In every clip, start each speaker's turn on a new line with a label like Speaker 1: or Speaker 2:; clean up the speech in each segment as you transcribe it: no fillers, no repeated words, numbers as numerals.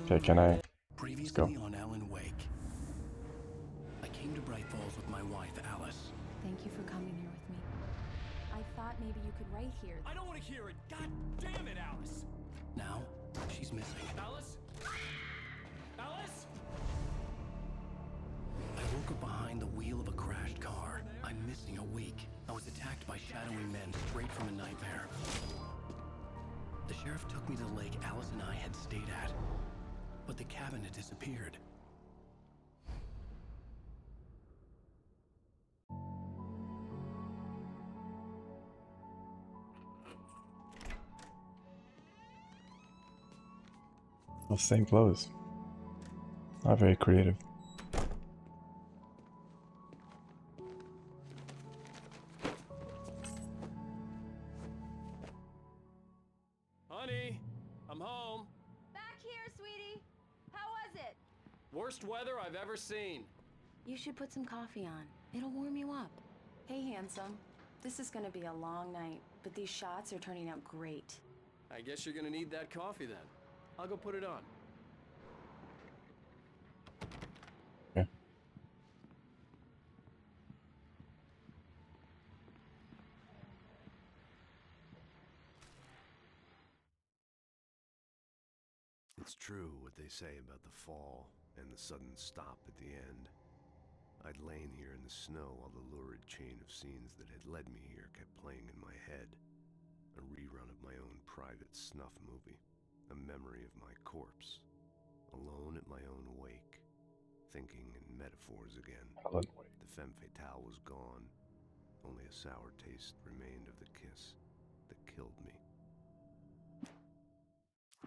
Speaker 1: Okay, can I? Let's go.
Speaker 2: Previously on Alan Wake. I came to Bright Falls with my wife, Alice.
Speaker 3: Thank you for coming here with me. I thought maybe you could write here.
Speaker 4: I don't want to hear it. God damn it, Alice.
Speaker 2: Now, she's missing.
Speaker 4: Alice? Alice?
Speaker 2: I woke up behind the wheel of a crashed car. I'm missing a week. I was attacked by shadowy men straight from a nightmare. The sheriff took me to the lake Alice and I had stayed at. But the cabin had disappeared.
Speaker 1: Well, same clothes. Not very creative.
Speaker 4: Honey, I'm home.
Speaker 3: Back here, sweetie. How was it?
Speaker 4: Worst weather I've ever seen.
Speaker 3: You should put some coffee on. It'll warm you up. Hey, handsome. This is gonna be a long night, but these shots are turning out great.
Speaker 4: I guess you're gonna need that coffee then. I'll go put it on.
Speaker 1: Yeah.
Speaker 5: It's true what they say about the fall and the sudden stop at the end. I'd lain here in the snow while the lurid chain of scenes that had led me here kept playing in my head. A rerun of my own private snuff movie. A memory of my corpse. Alone at my own wake. Thinking in metaphors again.
Speaker 1: Alan Wake.
Speaker 5: The femme fatale was gone. Only a sour taste remained of the kiss that killed me.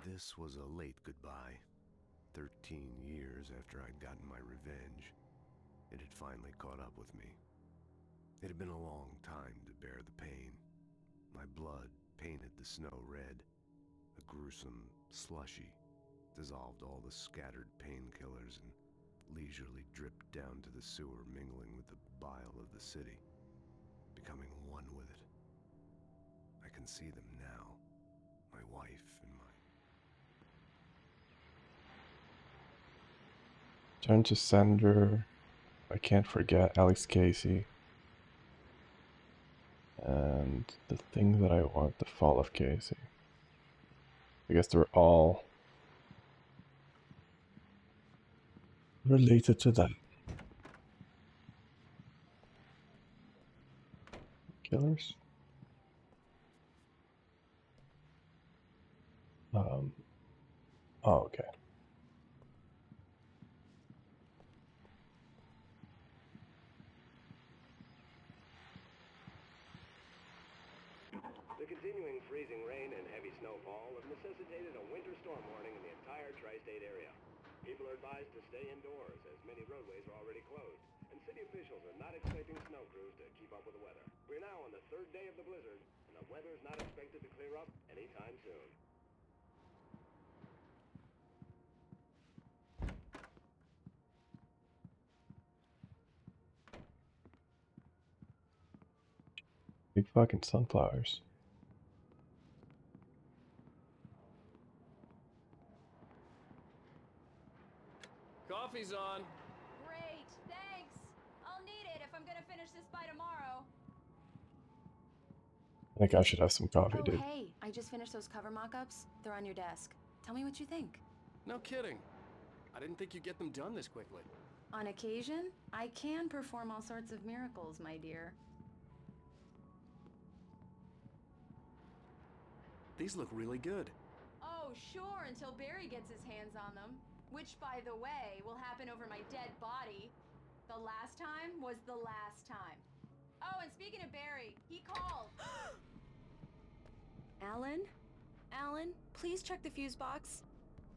Speaker 5: This was a late goodbye. 13 years after I'd gotten my revenge, it had finally caught up with me. It had been a long time to bear the pain. My blood painted the snow red. A gruesome slushy dissolved all the scattered painkillers and leisurely dripped down to the sewer, mingling with the bile of the city, becoming one with it. I can see them now, my wife and my...
Speaker 1: Turn to sender. I can't forget Alex Casey. And the thing that I want, the fall of Casey. I guess they're all related to that. Killers? Oh, okay.
Speaker 6: The continuing freezing rain and heavy snowfall have necessitated a winter storm warning in the entire tri-state area. People are advised to stay indoors as many roadways are already closed, and city officials are not expecting snow crews to keep up with the weather. We're now on the third day of the blizzard, and the weather is not expected to clear up anytime soon.
Speaker 1: Big fucking sunflowers.
Speaker 4: Coffee's on.
Speaker 3: Great, thanks. I'll need it if I'm gonna finish this by tomorrow.
Speaker 1: I think I should have some coffee,
Speaker 3: Oh,
Speaker 1: dude.
Speaker 3: hey, I just finished those cover mock-ups. They're on your desk. Tell me what you think.
Speaker 4: No kidding. I didn't think you'd get them done this quickly.
Speaker 3: On occasion, I can perform all sorts of miracles, my dear.
Speaker 4: These look really good.
Speaker 3: Oh, sure, until Barry gets his hands on them. Which, by the way, will happen over my dead body. The last time was the last time. Oh, and speaking of Barry, he called. Alan? Alan, please check the fuse box.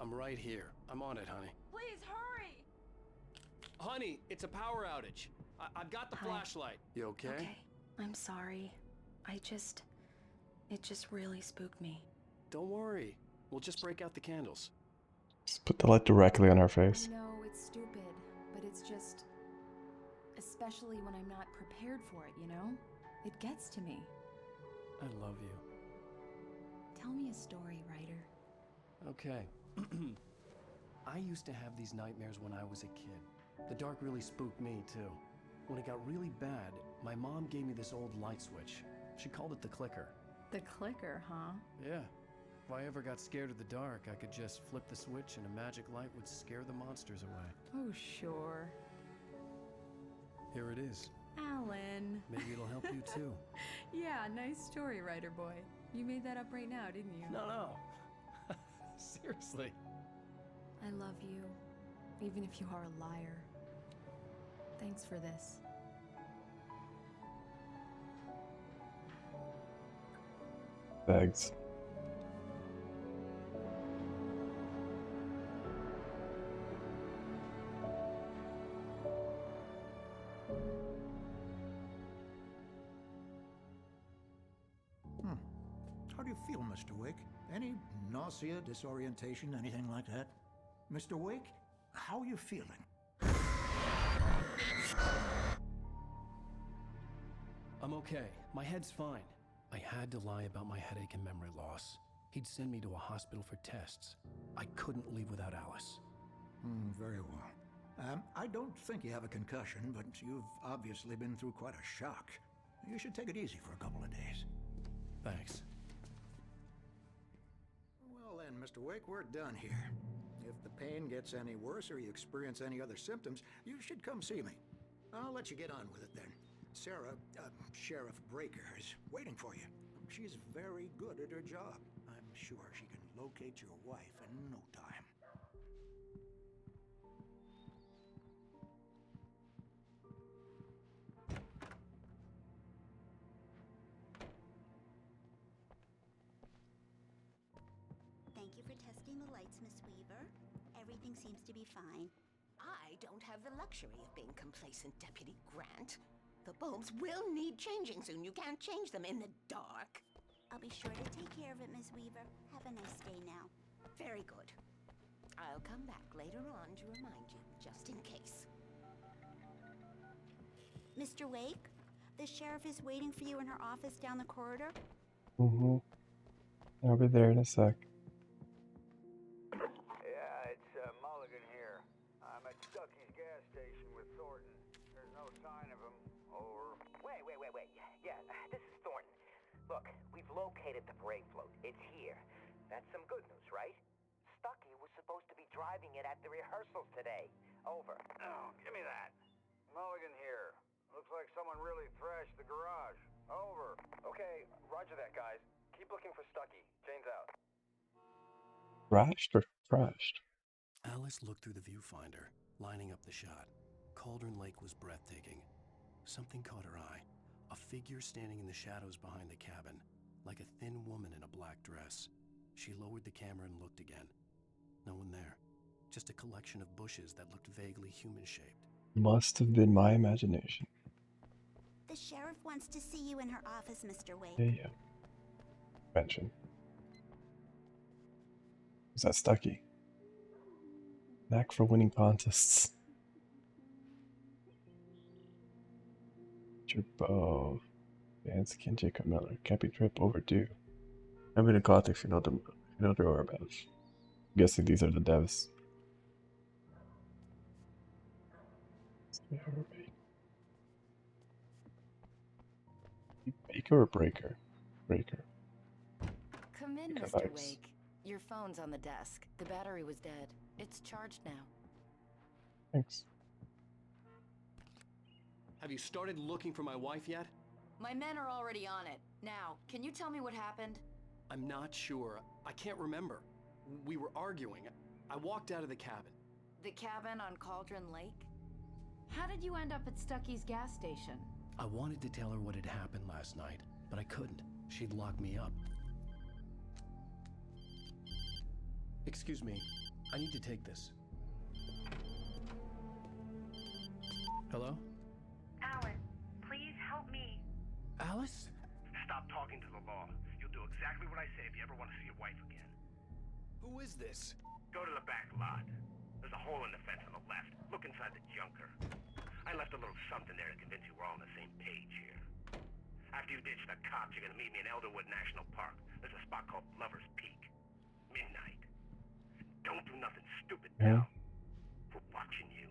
Speaker 4: I'm right here. I'm on it, honey.
Speaker 3: Please hurry!
Speaker 4: Honey, it's a power outage. I've got the
Speaker 3: Hi.
Speaker 4: flashlight. You okay?
Speaker 3: Okay, I'm sorry. It just really spooked me.
Speaker 4: Don't worry. We'll just break out the candles.
Speaker 1: Just put the light directly on our face.
Speaker 3: I know it's stupid, but it's just... Especially when I'm not prepared for it, you know? It gets to me.
Speaker 4: I love you.
Speaker 3: Tell me a story, writer.
Speaker 4: Okay.
Speaker 2: I used to have these nightmares when I was a kid. The dark really spooked me, too. When it got really bad, my mom gave me this old light switch. She called it the clicker.
Speaker 3: The clicker, huh?
Speaker 2: Yeah. If I ever got scared of the dark, I could just flip the switch and a magic light would scare the monsters away.
Speaker 3: Oh, sure.
Speaker 2: Here it is.
Speaker 3: Alan.
Speaker 2: Maybe it'll help you, too.
Speaker 3: Yeah, nice story, writer boy. You made that up right now, didn't you?
Speaker 2: No. Seriously.
Speaker 3: I love you, even if you are a liar. Thanks for this.
Speaker 1: Thanks.
Speaker 7: How do you feel, Mr. Wake? Any nausea, disorientation, anything like that? Mr. Wake, how are you feeling?
Speaker 2: I'm okay. My head's fine. I had to lie about my headache and memory loss. He'd send me to a hospital for tests. I couldn't leave without Alice.
Speaker 7: Very well. I don't think you have a concussion, but you've obviously been through quite a shock. You should take it easy for a couple of days.
Speaker 2: Thanks.
Speaker 7: Well then, Mr. Wake, we're done here. If the pain gets any worse or you experience any other symptoms, you should come see me. I'll let you get on with it then. Sarah, Sheriff Breaker, is waiting for you. She's very good at her job. I'm sure she can locate your wife in no time.
Speaker 8: Thank you for testing the lights, Miss Weaver. Everything seems to be fine.
Speaker 9: I don't have the luxury of being complacent, Deputy Grant. The bulbs will need changing soon. You can't change them in the dark.
Speaker 8: I'll be sure to take care of it, Miss Weaver. Have a nice day now.
Speaker 9: Very good. I'll come back later on to remind you, just in case.
Speaker 8: Mr. Wake, the sheriff is waiting for you in her office down the corridor.
Speaker 1: I'll be there in a sec.
Speaker 10: Yeah, it's Mulligan here. I'm at Stucky's gas station with Thornton. There's no sign of him. Over.
Speaker 11: Wait. Yeah, this is Thornton. Look, we've located the brake float. It's here. That's some good news, right? Stucky was supposed to be driving it at the rehearsals today. Over.
Speaker 10: Oh, give me that. Mulligan here. Looks like someone really thrashed the garage. Over.
Speaker 11: Okay, roger that, guys. Keep looking for Stucky. Jane's out.
Speaker 1: Thrashed or trashed?
Speaker 2: Alice looked through the viewfinder, lining up the shot. Cauldron Lake was breathtaking. Something caught her eye. A figure standing in the shadows behind the cabin, like a thin woman in a black dress. She lowered the camera and looked again. No one there. Just a collection of bushes that looked vaguely human-shaped.
Speaker 1: Must have been my imagination.
Speaker 8: The sheriff wants to see you in her office, Mr. Wake.
Speaker 1: Yeah. Mention. Is that Stucky? Knack for winning contests. Richard Bow. Vance Ken Jacob Miller. Campy trip overdue. I've been in contact if you know their whereabouts. I'm guessing these are the devs. Baker or Breaker? Breaker.
Speaker 9: Come in,
Speaker 1: Okay,
Speaker 9: Mr.
Speaker 1: thanks.
Speaker 9: Wake. Your phone's on the desk. The battery was dead. It's charged now.
Speaker 1: Thanks.
Speaker 2: Have you started looking for my wife yet?
Speaker 9: My men are already on it. Now, can you tell me what happened?
Speaker 2: I'm not sure. I can't remember. We were arguing. I walked out of the cabin.
Speaker 9: The cabin on Cauldron Lake?
Speaker 3: How did you end up at Stucky's gas station?
Speaker 2: I wanted to tell her what had happened last night, but I couldn't. She'd lock me up. Excuse me. I need to take this. Hello?
Speaker 12: Alan, please help me.
Speaker 2: Alice?
Speaker 6: Stop talking to the law. You'll do exactly what I say if you ever want to see your wife again.
Speaker 2: Who is this?
Speaker 6: Go to the back lot. There's a hole in the fence on the left. Look inside the junker. I left a little something there to convince you we're all on the same page here. After you ditch the cops, you're gonna meet me in Elderwood National Park. There's a spot called Lover's Peak. Midnight. Don't do nothing stupid.
Speaker 1: Yeah.
Speaker 6: For watching you.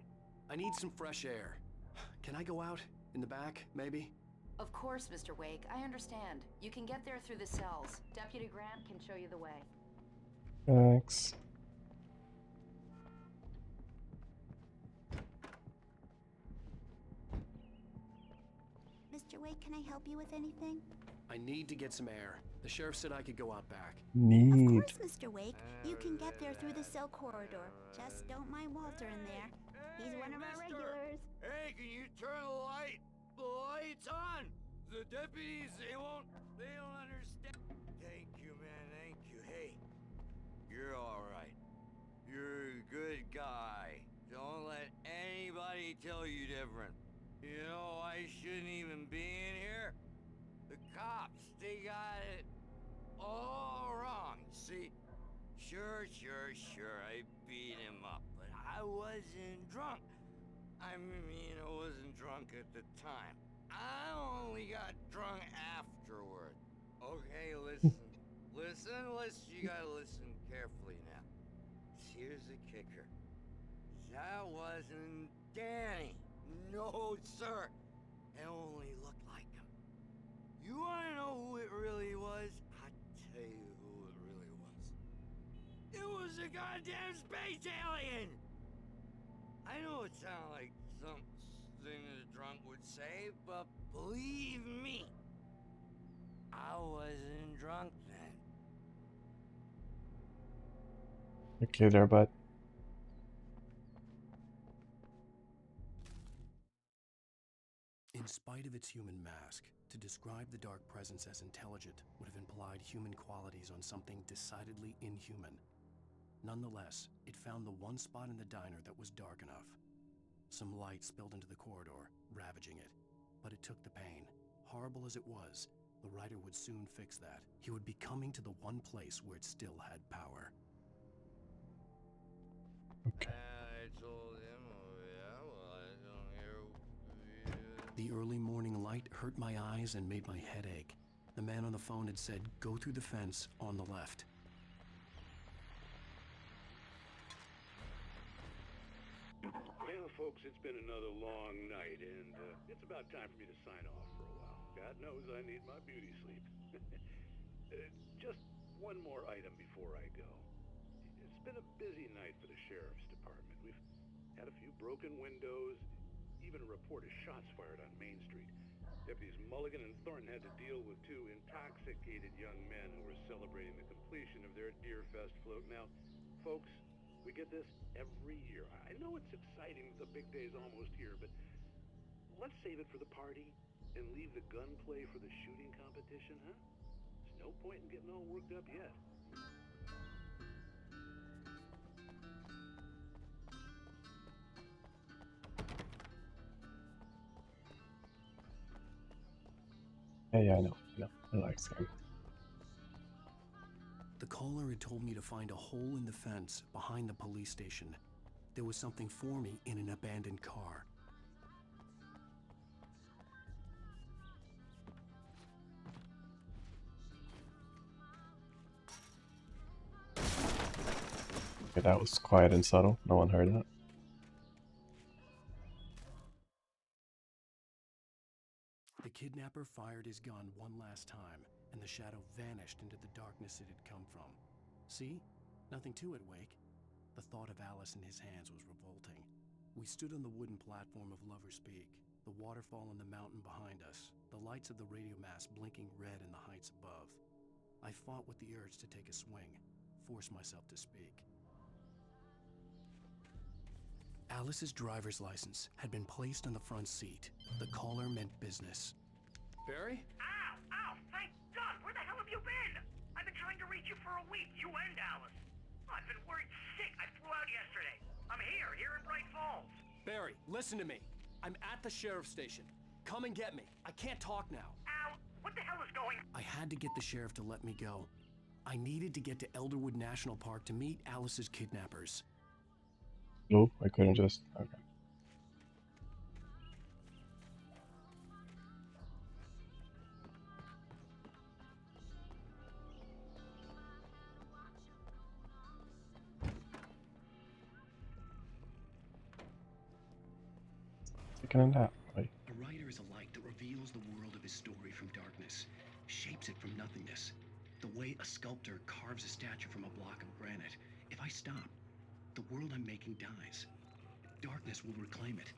Speaker 4: I need some fresh air. Can I go out? In the back, maybe?
Speaker 13: Of course, Mr. Wake. I understand. You can get there through the cells. Deputy Grant can show you the way.
Speaker 1: Thanks.
Speaker 8: Mr. Wake, can I help you with anything?
Speaker 4: I need to get some air. The sheriff said I could go out back.
Speaker 1: Need.
Speaker 8: Of course, Mr. Wake. You can get there through the cell corridor. Just don't mind Walter in there. He's one of our regulars.
Speaker 10: Hey, can you turn the light? The light's on! The deputies, they don't understand. Thank you, man, thank you. Hey, you're alright. You're a good guy. Don't let anybody tell you different. You know, I shouldn't even be in here. The cops, they got it all wrong. See, sure, I beat him up, but I wasn't drunk. I mean, I wasn't drunk at the time. I only got drunk afterward. Okay, listen. listen, you gotta listen carefully now. Here's the kicker. That wasn't Danny. No, sir. It only looked like him. You wanna know who it really was? I'll tell you who it really was. It was a goddamn space alien! I know it sounds like something a drunk would say, but believe me, I wasn't drunk then.
Speaker 1: Okay there, bud.
Speaker 2: In spite of its human mask, to describe the dark presence as intelligent would have implied human qualities on something decidedly inhuman. Nonetheless, it found the one spot in the diner that was dark enough. Some light spilled into the corridor, ravaging it. But it took the pain. Horrible as it was, the writer would soon fix that. He would be coming to the one place where it still had power.
Speaker 1: Okay.
Speaker 10: I told him, oh yeah, well, I don't hear...
Speaker 2: The early morning light hurt my eyes and made my head ache. The man on the phone had said, go through the fence on the left.
Speaker 6: Well, folks, it's been another long night, and it's about time for me to sign off for a while. God knows I need my beauty sleep. Just one more item before I go. It's been a busy night for the sheriff's department. We've had a few broken windows, even a report of shots fired on Main Street. Deputies Mulligan and Thornton had to deal with two intoxicated young men who were celebrating the completion of their Deer Fest float. Now, folks, we get this every year. I know it's exciting that the big day's almost here, but let's save it for the party and leave the gunplay for the shooting competition, huh? There's no point in getting all worked up yet.
Speaker 1: Yeah, I know. I like this game.
Speaker 2: The caller had told me to find a hole in the fence behind the police station. There was something for me in an abandoned car.
Speaker 1: Okay, that was quiet and subtle. No one heard that.
Speaker 2: The kidnapper fired his gun one last time, and the shadow vanished into the darkness it had come from. See? Nothing to it, Wake. The thought of Alice in his hands was revolting. We stood on the wooden platform of Lover's Peak, the waterfall on the mountain behind us, the lights of the radio mast blinking red in the heights above. I fought with the urge to take a swing, force myself to speak. Alice's driver's license had been placed on the front seat. The caller meant business.
Speaker 4: Barry?
Speaker 12: Ow! Ow! Thank God! Where the hell have you been? I've been trying to reach you for a week, you and Alice. I've been worried sick. I flew out yesterday. I'm here in Bright Falls.
Speaker 4: Barry, listen to me. I'm at the sheriff's station. Come and get me. I can't talk now.
Speaker 12: Ow! What the hell is going on?
Speaker 2: I had to get the sheriff to let me go. I needed to get to Elderwood National Park to meet Alice's kidnappers.
Speaker 1: No, I couldn't just. Okay. Taking a nap, right?
Speaker 2: A writer is a light that reveals the world of his story from darkness, shapes it from nothingness. The way a sculptor carves a statue from a block of granite. If I stop, the world I'm making dies. Darkness will reclaim it.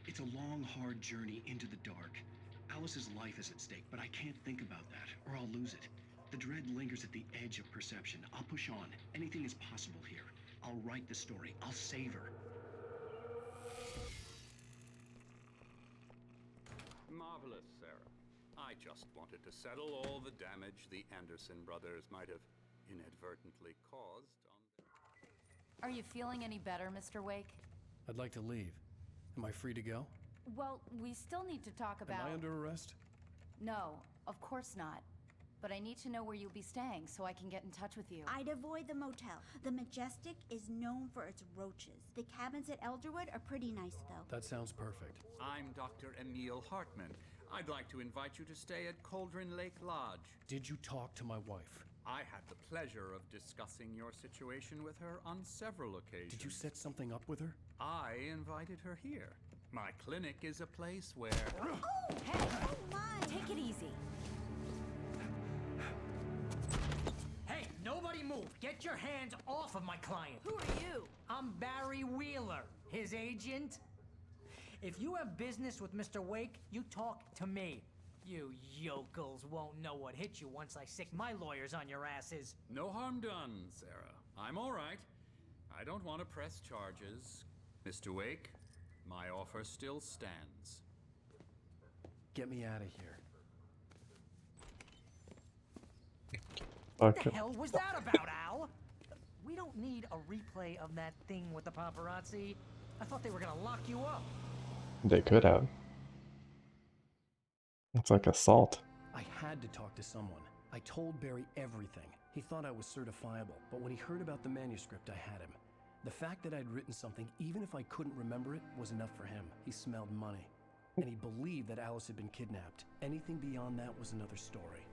Speaker 2: It's a long, hard journey into the dark. Alice's life is at stake, but I can't think about that, or I'll lose it. The dread lingers at the edge of perception. I'll push on. Anything is possible here. I'll write the story. I'll save her.
Speaker 14: Marvelous, Sarah. I just wanted to settle all the damage the Anderson brothers might have inadvertently caused on...
Speaker 13: Are you feeling any better, Mr. Wake?
Speaker 4: I'd like to leave. Am I free to go?
Speaker 13: Well, we still need to talk about...
Speaker 4: Am I under arrest?
Speaker 13: No, of course not. But I need to know where you'll be staying so I can get in touch with you.
Speaker 8: I'd avoid the motel. The Majestic is known for its roaches. The cabins at Elderwood are pretty nice, though.
Speaker 4: That sounds perfect.
Speaker 14: I'm Dr. Emil Hartman. I'd like to invite you to stay at Cauldron Lake Lodge.
Speaker 4: Did you talk to my wife?
Speaker 14: I had the pleasure of discussing your situation with her on several occasions.
Speaker 4: Did you set something up with her?
Speaker 14: I invited her here. My clinic is a place where...
Speaker 8: Oh, hey! Oh, my!
Speaker 13: Take it easy.
Speaker 15: Hey, nobody move! Get your hands off of my client!
Speaker 3: Who are you?
Speaker 15: I'm Barry Wheeler, his agent. If you have business with Mr. Wake, you talk to me. You yokels won't know what hit you once I sick my lawyers on your asses.
Speaker 14: No harm done, Sarah. I'm all right. I don't want to press charges. Mr. Wake, my offer still stands.
Speaker 4: Get me out of here.
Speaker 15: What the hell was that about, Al? We don't need a replay of that thing with the paparazzi. I thought they were gonna lock you up.
Speaker 1: They could have. It's like assault.
Speaker 4: I had to talk to someone. I told Barry everything. He thought I was certifiable, but when he heard about the manuscript, I had him. The fact that I'd written something, even if I couldn't remember it, was enough for him. He smelled money. And he believed that Alice had been kidnapped. Anything beyond that was another story.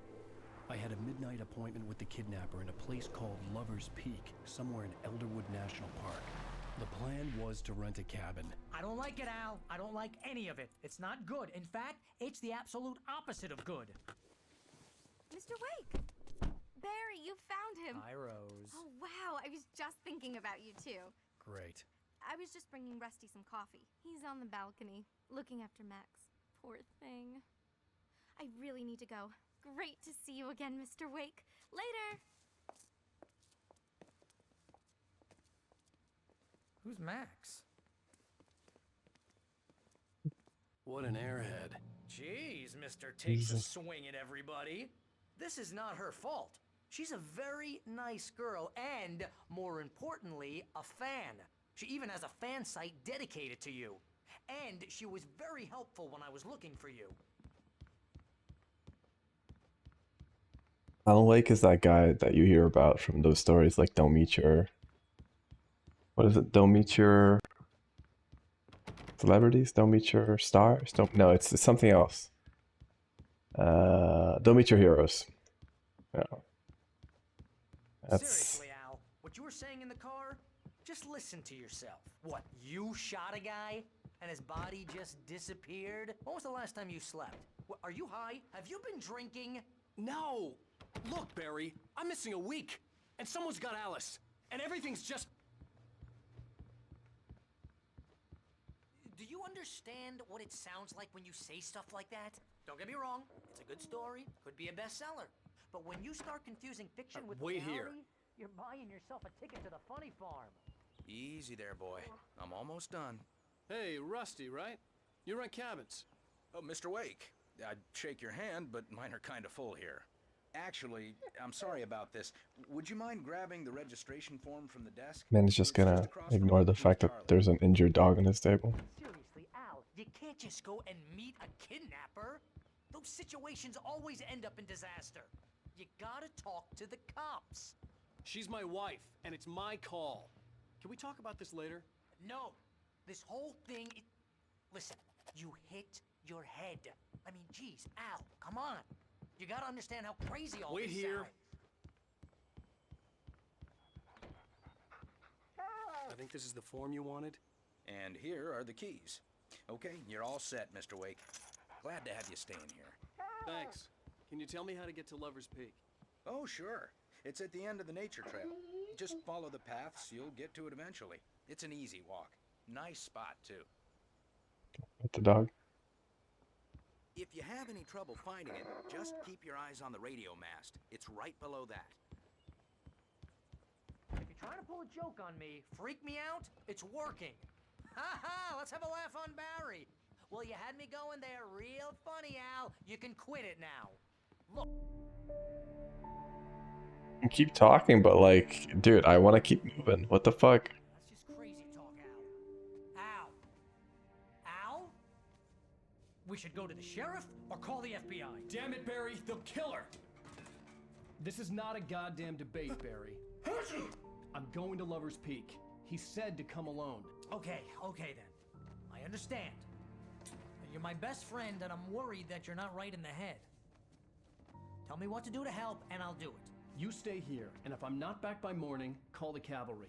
Speaker 4: I had a midnight appointment with the kidnapper in a place called Lover's Peak, somewhere in Elderwood National Park. The plan was to rent a cabin.
Speaker 15: I don't like it, Al. I don't like any of it. It's not good. In fact, it's the absolute opposite of good.
Speaker 3: Mr. Wake! Barry, you found him!
Speaker 15: Hi, Rose.
Speaker 3: Oh, wow. I was just thinking about you, too.
Speaker 4: Great.
Speaker 3: I was just bringing Rusty some coffee. He's on the balcony, looking after Max. Poor thing. I really need to go. Great to see you again, Mr. Wake. Later!
Speaker 15: Who's Max?
Speaker 4: What an airhead.
Speaker 15: Jeez, Mr. Takes a
Speaker 1: Jesus.
Speaker 15: swing at everybody. This is not her fault. She's a very nice girl and, more importantly, a fan. She even has a fan site dedicated to you. And she was very helpful when I was looking for you.
Speaker 1: Alan Wake is that guy that you hear about from those stories, like don't meet your... What is it? Don't meet your celebrities? Don't meet your stars? Don't... No, it's something else. Don't meet your heroes. Yeah. That's...
Speaker 15: Seriously, Al, what you were saying in the car? Just listen to yourself. What, you shot a guy and his body just disappeared? When was the last time you slept? What, are you high? Have you been drinking?
Speaker 4: No! Look, Barry, I'm missing a week, and someone's got Alice, and everything's just...
Speaker 15: Do you understand what it sounds like when you say stuff like that? Don't get me wrong, it's a good story, could be a bestseller. But when you start confusing fiction with
Speaker 4: wait
Speaker 15: reality,
Speaker 4: here.
Speaker 15: you're buying yourself a ticket to the funny farm.
Speaker 10: Easy there, boy. I'm almost done.
Speaker 4: Hey, Rusty, right? You rent cabins.
Speaker 10: Oh, Mr. Wake. I'd shake your hand, but mine are kind of full here. Actually, I'm sorry about this. Would you mind grabbing the registration form from the desk?
Speaker 1: Man is just gonna ignore the fact that there's an injured dog on his table.
Speaker 15: Seriously, Al, you can't just go and meet a kidnapper. Those situations always end up in disaster. You gotta talk to the cops.
Speaker 4: She's my wife, and it's my call. Can we talk about this later?
Speaker 15: No, this whole thing... Listen, you hit your head. I mean, geez, Al, come on. You gotta understand how crazy all
Speaker 4: Wait
Speaker 15: this
Speaker 4: here.
Speaker 15: sounds.
Speaker 4: I think this is the form you wanted.
Speaker 10: And here are the keys.
Speaker 16: Okay, you're all set, Mr. Wake. Glad to have you staying here.
Speaker 4: Thanks. Can you tell me how to get to Lover's Peak?
Speaker 16: Oh, sure. It's at the end of the nature trail. Just follow the paths, you'll get to it eventually. It's an easy walk. Nice spot, too.
Speaker 1: With the dog.
Speaker 16: If you have any trouble finding it, just keep your eyes on the radio mast. It's right below that.
Speaker 15: If you're trying to pull a joke on me, freak me out, it's working. Ha ha! Let's have a laugh on Barry. Well, you had me going there real funny, Al. You can quit it now. Look.
Speaker 1: You keep talking, but like, dude, I want to keep moving. What the fuck?
Speaker 15: That's just crazy talk, Al. Al? Al? We should go to the sheriff or call the FBI.
Speaker 4: Damn it, Barry, they'll kill her! This is not a goddamn debate, Barry. I'm going to Lover's Peak. He said to come alone.
Speaker 15: Okay then. I understand. You're my best friend, and I'm worried that you're not right in the head. Tell me what to do to help, and I'll do it.
Speaker 4: You stay here, and if I'm not back by morning, call the cavalry.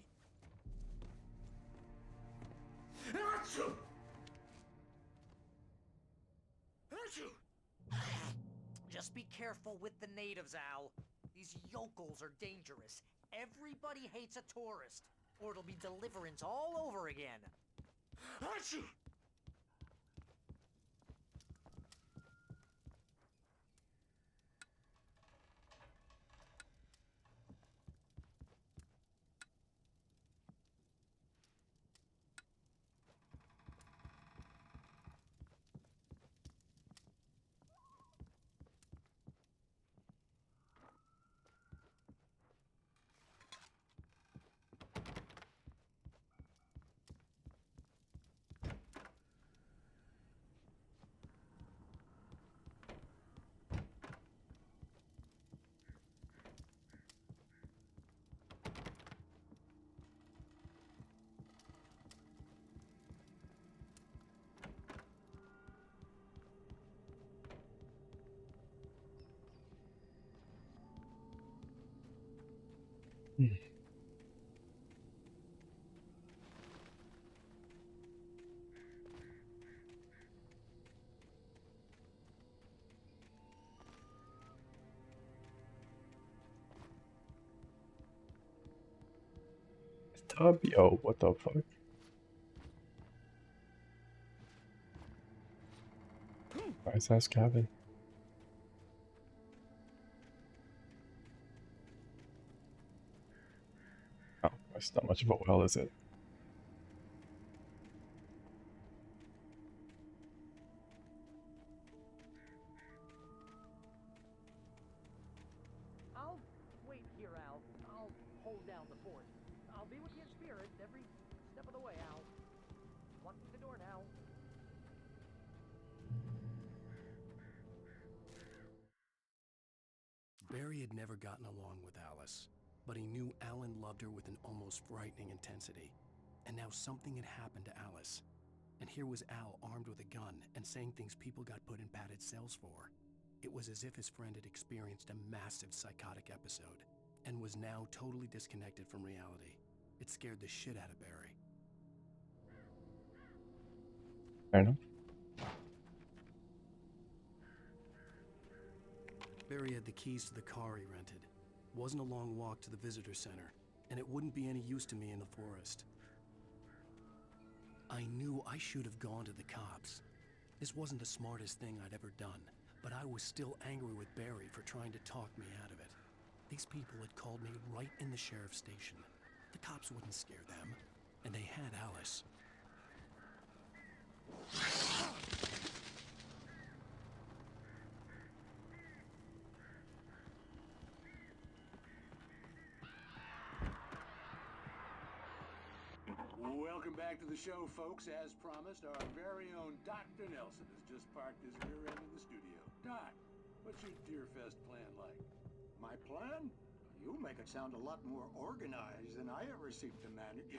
Speaker 15: Just be careful with the natives, Al. These yokels are dangerous. Everybody hates a tourist, or it'll be deliverance all over again.
Speaker 1: Yo, what the fuck? Nice ass cabin. Oh, it's not much of a well, is it?
Speaker 15: I'll wait here, Al. I'll hold down the fort. I'll be with you in spirit every step of the way, Al. Walk through the door now.
Speaker 4: Barry had never gotten along with Alice, but he knew Alan loved her with an almost frightening intensity. And now something had happened to Alice. And here was Al armed with a gun and saying things people got put in padded cells for. It was as if his friend had experienced a massive psychotic episode and was now totally disconnected from reality. It scared the shit out of Barry.
Speaker 1: Fair enough.
Speaker 4: Barry had the keys to the car he rented. Wasn't a long walk to the visitor center, and it wouldn't be any use to me in the forest. I knew I should have gone to the cops. This wasn't the smartest thing I'd ever done, but I was still angry with Barry for trying to talk me out of it. These people had called me right in the sheriff's station. The cops wouldn't scare them, and they had Alice.
Speaker 17: Welcome back to the show, folks. As promised, our very own Dr. Nelson has just parked his rear end in the studio. Doc, what's your Deerfest plan like?
Speaker 7: My plan? You make it sound a lot more organized than I ever seem to manage.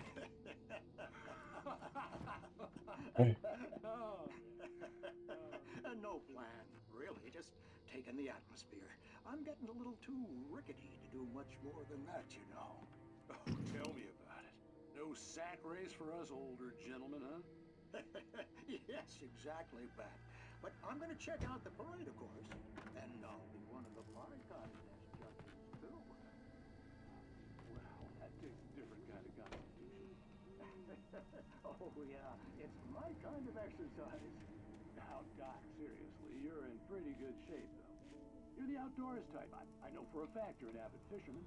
Speaker 1: Hey.
Speaker 7: No plan, really. Just taking the atmosphere. I'm getting a little too rickety to do much more than that, you know.
Speaker 17: Oh, tell me about it. No sack race for us older gentlemen, huh?
Speaker 7: Yes, exactly, Pat. But I'm going to check out the parade, of course. And I'll be one of the fly contest judges, too.
Speaker 17: Well, that takes a different kind of constitution.
Speaker 7: Oh, yeah. It's my kind of exercise.
Speaker 17: Now, Doc, seriously, you're in pretty good shape, though. You're the outdoors type. I know for a fact you're an avid fisherman.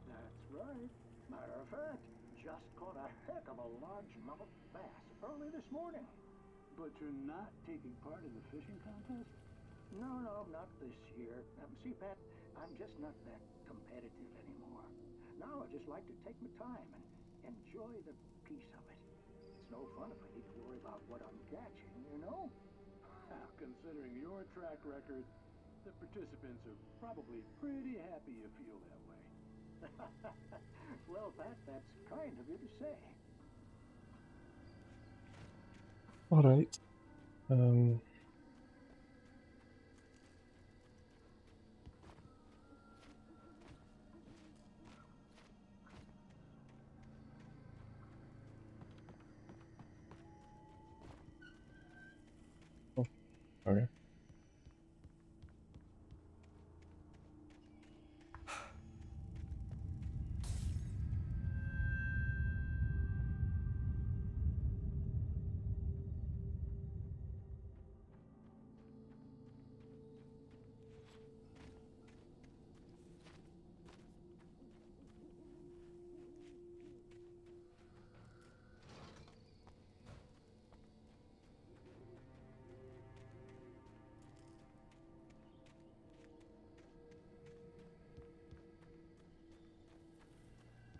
Speaker 7: That's right. Matter of fact, just caught a heck of a largemouth bass early this morning.
Speaker 17: But you're not taking part in the fishing contest?
Speaker 7: No, not this year. See, Pat, I'm just not that competitive anymore. Now I just like to take my time and enjoy the peace of it. It's no fun if I need to worry about what I'm catching, you know?
Speaker 17: Now, considering your track record, the participants are probably pretty happy you feel that way.
Speaker 7: Well, Pat, that's kind of you to say.
Speaker 1: All right. Oh, okay.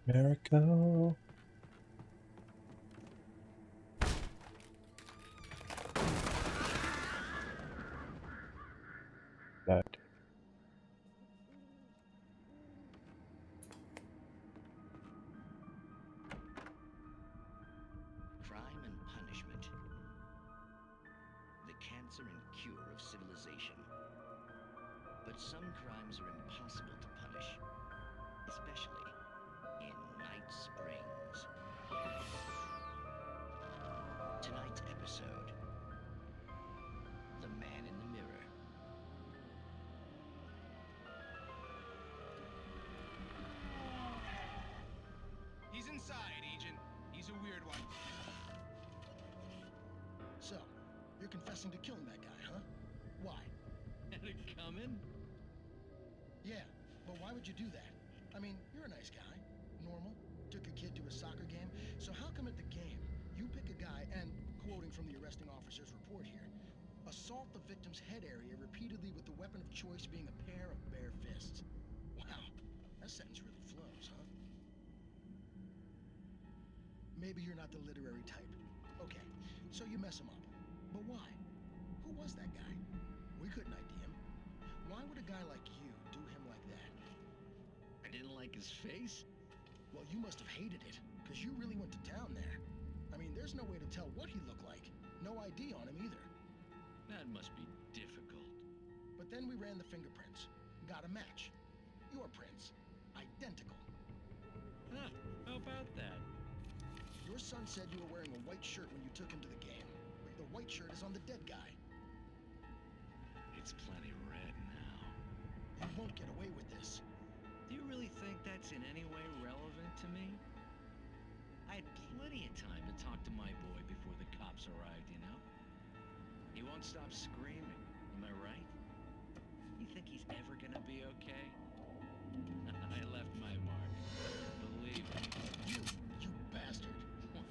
Speaker 1: America. That.
Speaker 18: Crime and punishment. The cancer and cure of civilization. But some crimes are impossible to punish, especially in Night Springs. Tonight's episode, The Man in the Mirror.
Speaker 19: He's inside, Agent. He's a weird one.
Speaker 20: So, you're confessing to killing that guy, huh? Why?
Speaker 18: Had it coming?
Speaker 20: Yeah, but why would you do that? I mean, you're a nice guy. Normal. Took your kid to a soccer game. So how come at the game, you pick a guy and, quoting from the arresting officer's report here, assault the victim's head area repeatedly with the weapon of choice being a pair of bare fists? Wow, that sentence really flows, huh? Maybe you're not the literary type. Okay, so you mess him up. But why? Who was that guy? We couldn't ID him. Why would a guy like you do him like that?
Speaker 18: I didn't like his face?
Speaker 20: Well, you must have hated it, because you really went to town there. I mean, there's no way to tell what he looked like. No ID on him either.
Speaker 18: That must be difficult.
Speaker 20: But then we ran the fingerprints. Got a match. Your prints. Identical.
Speaker 18: Huh, how about that?
Speaker 20: Your son said you were wearing a white shirt when you took him to the game. But the white shirt is on the dead guy.
Speaker 18: It's plenty red now.
Speaker 20: You won't get away with this.
Speaker 18: Do you really think that's in any way relevant to me? I had plenty of time to talk to my boy before the cops arrived, you know? He won't stop screaming, am I right? You think he's ever gonna be okay? I left my mark. Believe me.
Speaker 20: You bastard.
Speaker 18: What?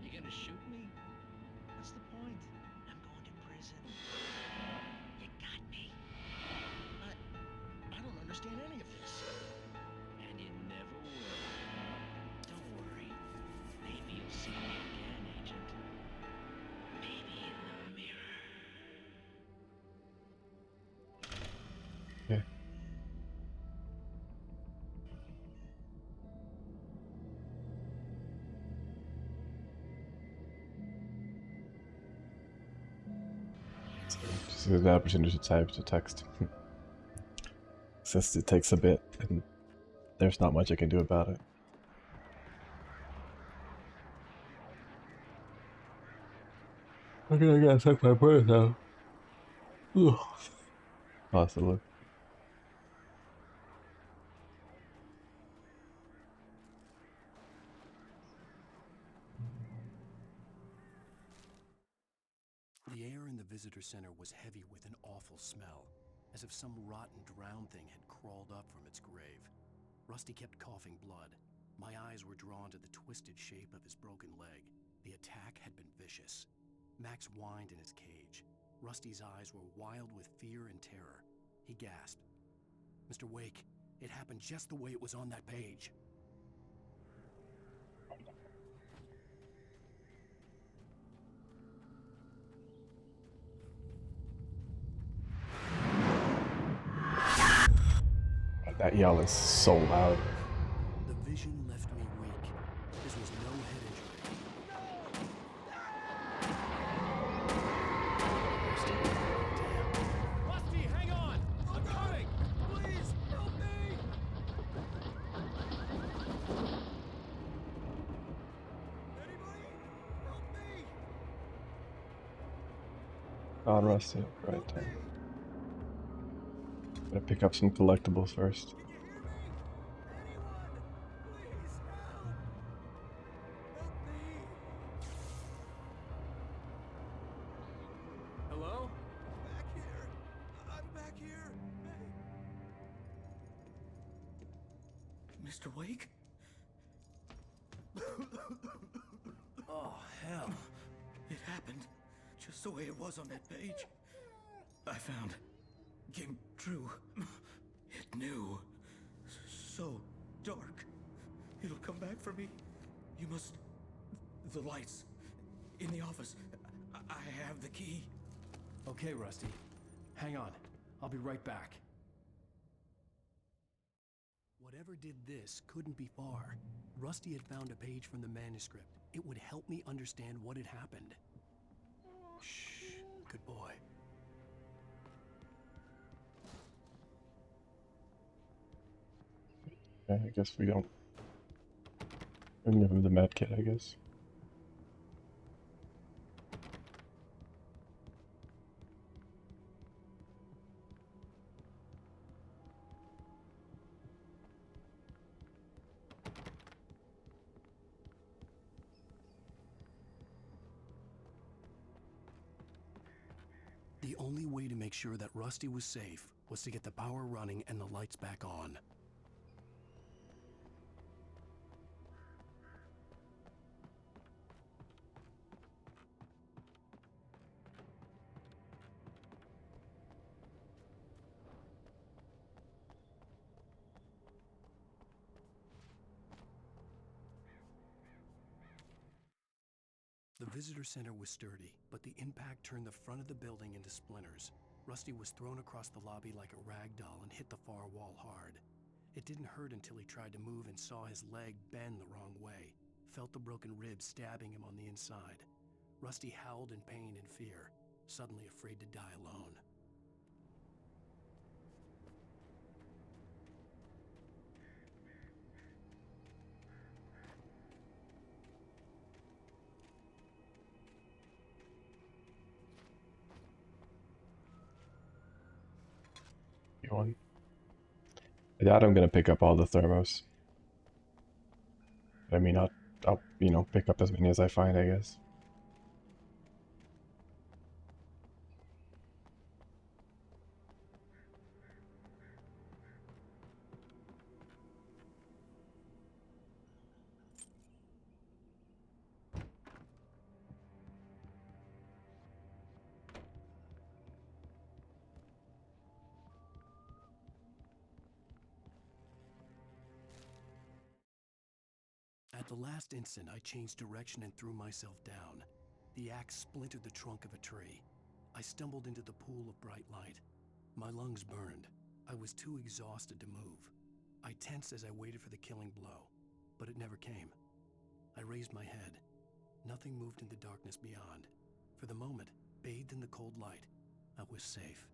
Speaker 18: You gonna shoot me? What's the point? I'm going to prison. You got me.
Speaker 20: I don't understand any of this.
Speaker 18: And you never will. Don't worry. Maybe you'll see me again, Agent. Maybe in the mirror.
Speaker 1: Yeah. So the opportunity to type to text. Since it takes a bit, and there's not much I can do about it. Okay, I gotta check my breath now. Ugh. Possibly.
Speaker 4: The air in the visitor center was heavy with an awful smell, as if some rotten drowned thing had crawled up from its grave. Rusty kept coughing blood. My eyes were drawn to the twisted shape of his broken leg. The attack had been vicious. Max whined in his cage. Rusty's eyes were wild with fear and terror. He gasped. "Mr. Wake, it happened just the way it was on that page."
Speaker 1: That yell is so loud.
Speaker 4: The vision left me weak. This was no head injury.
Speaker 10: Rusty, hang on! I'm coming! Please, help me! Anybody? Help me!
Speaker 1: On Rusty, right time. Gotta pick up some collectibles first.
Speaker 10: Hello? Back here. I'm back here. Hey.
Speaker 15: Mr. Wake? Oh, hell. It happened just the way it was on that page. I found. Came true. It knew. So dark. It'll come back for me. You must. The lights. In the office. I have the key.
Speaker 4: Okay, Rusty. Hang on. I'll be right back. Whatever did this couldn't be far. Rusty had found a page from the manuscript. It would help me understand what had happened. Shh. Good boy.
Speaker 1: Yeah, I guess we don't. We can give him the med kit, I guess.
Speaker 4: The only way to make sure that Rusty was safe was to get the power running and the lights back on. The visitor center was sturdy, but the impact turned the front of the building into splinters. Rusty was thrown across the lobby like a rag doll and hit the far wall hard. It didn't hurt until he tried to move and saw his leg bend the wrong way, felt the broken ribs stabbing him on the inside. Rusty howled in pain and fear, suddenly afraid to die alone.
Speaker 1: One. I doubt I'm gonna pick up all the thermos. I mean, I'll you know, pick up as many as I find, I guess.
Speaker 4: At the last instant, I changed direction and threw myself down. The axe splintered the trunk of a tree. I stumbled into the pool of bright light. My lungs burned. I was too exhausted to move. I tensed as I waited for the killing blow, but it never came. I raised my head. Nothing moved in the darkness beyond. For the moment, bathed in the cold light, I was safe.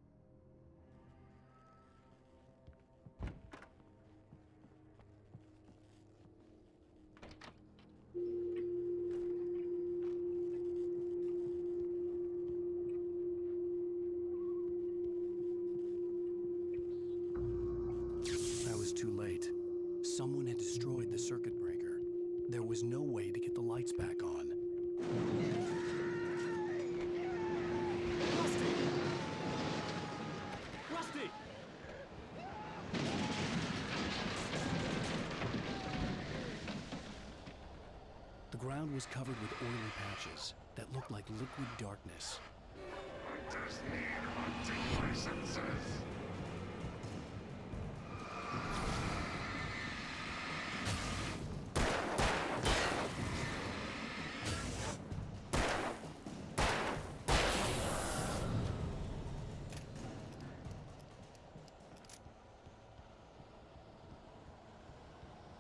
Speaker 2: way to get the lights back on. Rusty! The ground was covered with oily patches that looked like liquid darkness.
Speaker 21: I just need hunting licenses.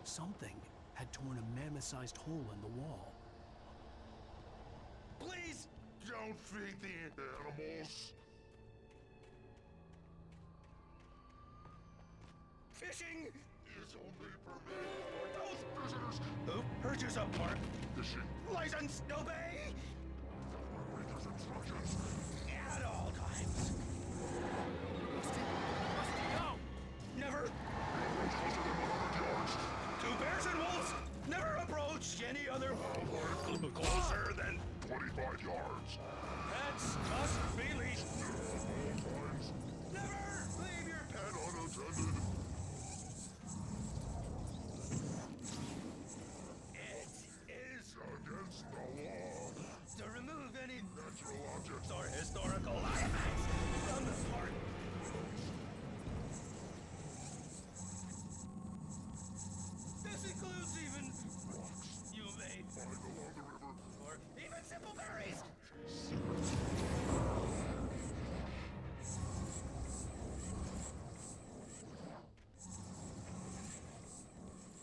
Speaker 2: Something had torn a mammoth-sized hole in the wall.
Speaker 21: Please don't feed the animals.
Speaker 10: Fishing
Speaker 21: Is only permitted
Speaker 10: for those
Speaker 21: visitors.
Speaker 10: who purchase a park
Speaker 21: Fishing
Speaker 10: license. Obey
Speaker 21: Ranger's instructions.
Speaker 10: at all times. No! Never! Two bears and wolves never approach any other closer than
Speaker 21: 25 yards.
Speaker 10: pets must be leashed. Never leave your pet
Speaker 21: Unattended.
Speaker 10: It is
Speaker 21: Against the law.
Speaker 10: to remove any
Speaker 21: Natural objects
Speaker 10: or historical artifacts from the park. This includes even you may
Speaker 21: find along the river.
Speaker 10: or even simple berries.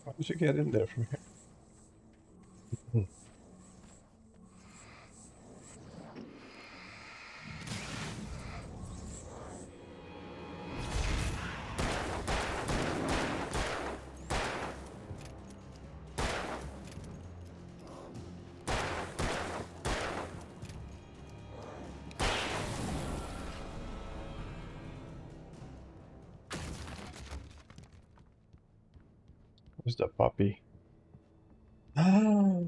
Speaker 1: How did you get in there from here? Where's the puppy? Oh.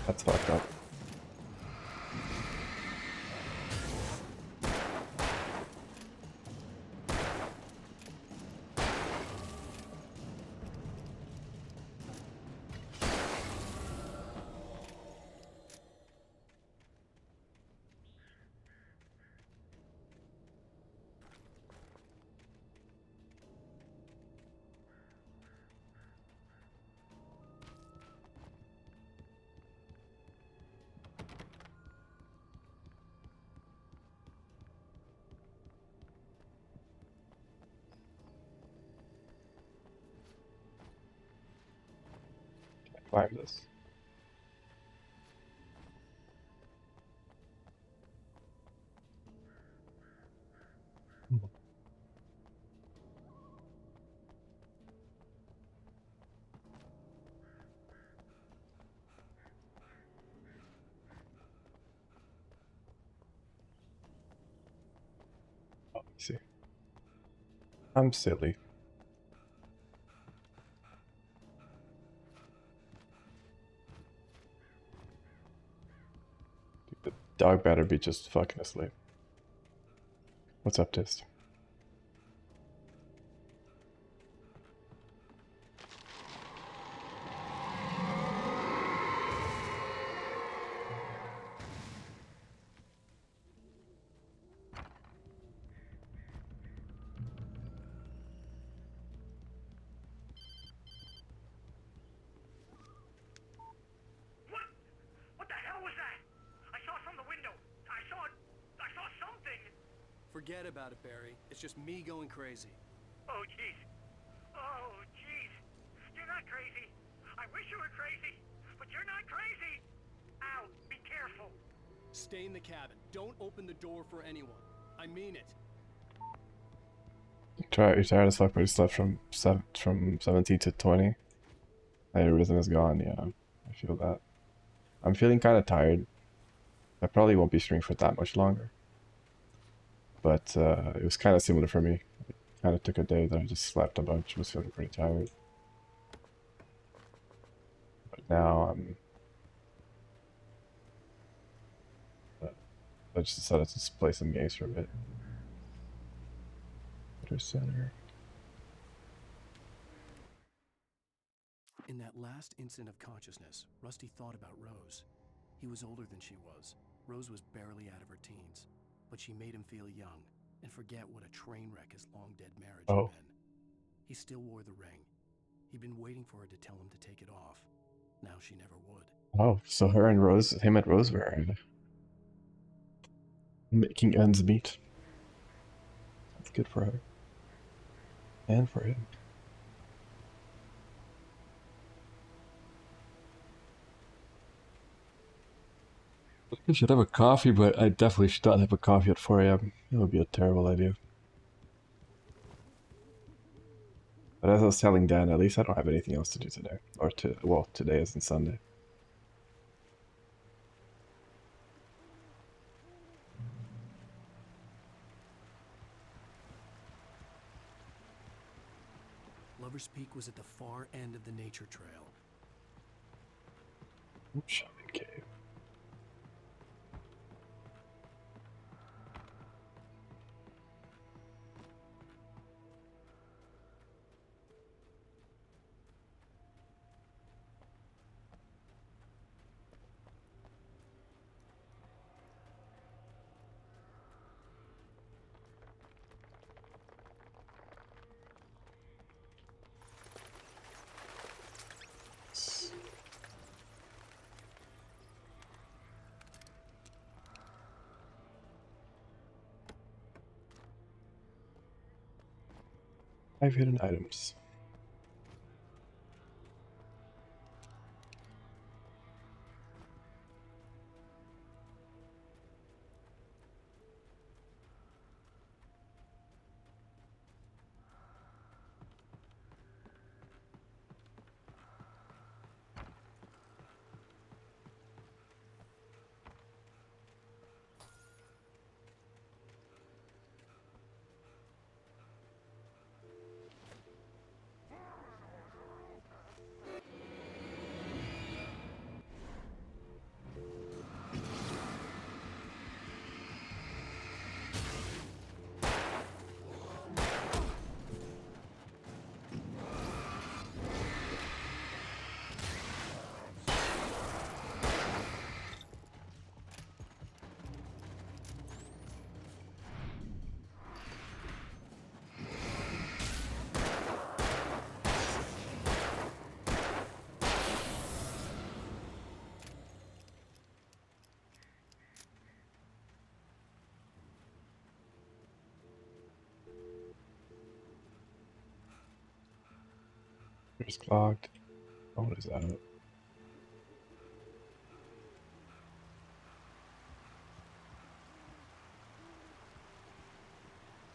Speaker 1: That's fucked up. Climb this. Oh, let's see. I'm silly. The dog better be just fucking asleep. What's up, Tist?
Speaker 12: What the hell was that? I saw it from the window. I saw something.
Speaker 2: Forget about it, Barry. It's just me going crazy.
Speaker 12: Oh, jeez. Oh, jeez. You're not crazy. I wish you were crazy, but you're not crazy. Ow, be careful.
Speaker 2: Stay in the cabin. Don't open the door for anyone. I mean it.
Speaker 1: You're tired as fuck, but you slept from 17 to 20. Your rhythm is gone, yeah. I feel that. I'm feeling kind of tired. I probably won't be streaming for that much longer. But it was kind of similar for me. Kind of took a day that I just slept a bunch, was feeling pretty tired. But now I just decided to just play some games for a bit. Center.
Speaker 4: In that last instant of consciousness, Rusty thought about Rose. He was older than she was. Rose was barely out of her teens, but she made him feel young and forget what a train wreck his long-dead marriage had been. He still wore the ring. He'd been waiting for her to tell him to take it off. Now she never would.
Speaker 1: Oh, so him and Rose were making ends meet. That's good for her. And for him. I should have a coffee, but I definitely should not have a coffee at 4 a.m. That would be a terrible idea. But as I was telling Dan, at least I don't have anything else to do today. Or well, today isn't Sunday.
Speaker 4: Lover's Peak was at the far end of the nature trail.
Speaker 1: Shaman Cave. Five hidden items. It's clogged. Oh, what is that?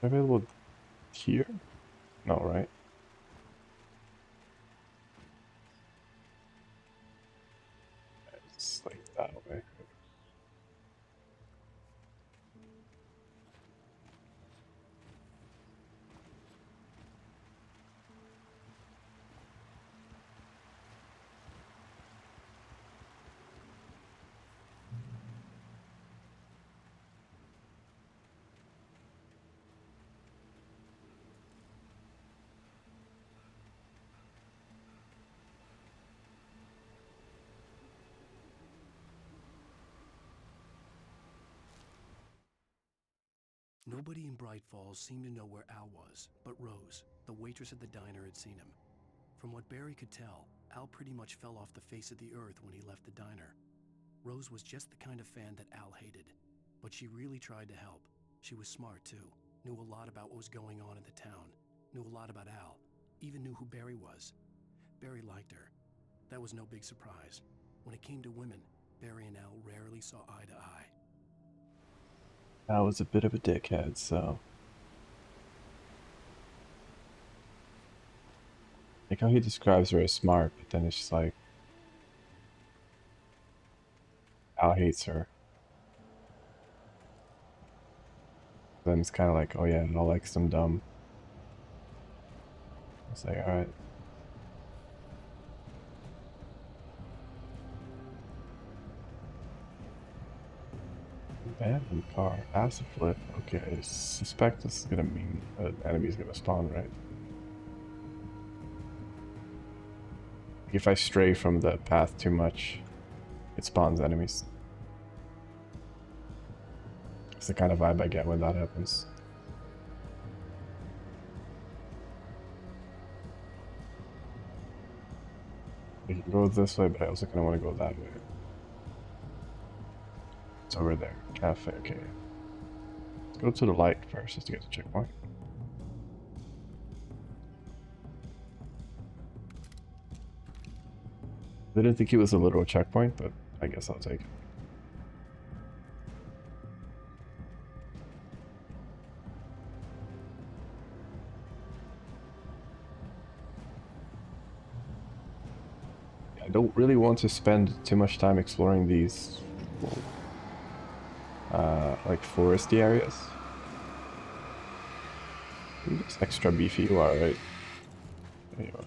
Speaker 1: Available here? No, right? It's like that way.
Speaker 4: Nobody in Bright Falls seemed to know where Al was, but Rose, the waitress at the diner, had seen him. From what Barry could tell, Al pretty much fell off the face of the earth when he left the diner. Rose was just the kind of fan that Al hated, but she really tried to help. She was smart too, knew a lot about what was going on in the town, knew a lot about Al, even knew who Barry was. Barry liked her. That was no big surprise. When it came to women, Barry and Al rarely saw eye to eye.
Speaker 1: I was a bit of a dickhead, so. Like how he describes her as smart, but then it's just like. Al hates her. Then it's kind of like, oh yeah, Al likes them dumb. It's like, alright. Abandoned car. Acid flip. Okay, I suspect this is gonna mean an enemy's gonna spawn, right? If I stray from the path too much, it spawns enemies. It's the kind of vibe I get when that happens. I can go this way, but I also kind of want to go that way. It's over there. Cafe, okay. Let's go to the light first, just to get the checkpoint. I didn't think it was a literal checkpoint, but I guess I'll take it. I don't really want to spend too much time exploring these like foresty areas. You're just extra beefy you are, right? There you are.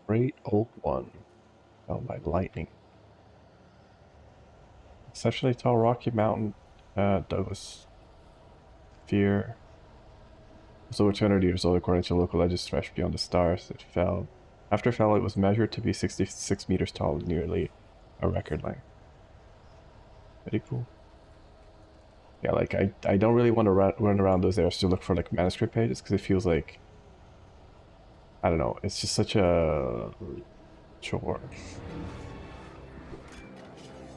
Speaker 1: Great Old One, fell by lightning. Exceptionally tall Rocky Mountain Douglas Fear was over 200 years old according to local legends stretched beyond the stars. It fell. After it fell, it was measured to be 66 meters tall, nearly a record length. Pretty cool. Yeah, like I don't really want to run around those areas to look for like manuscript pages because it feels like, I don't know, it's just such a chore.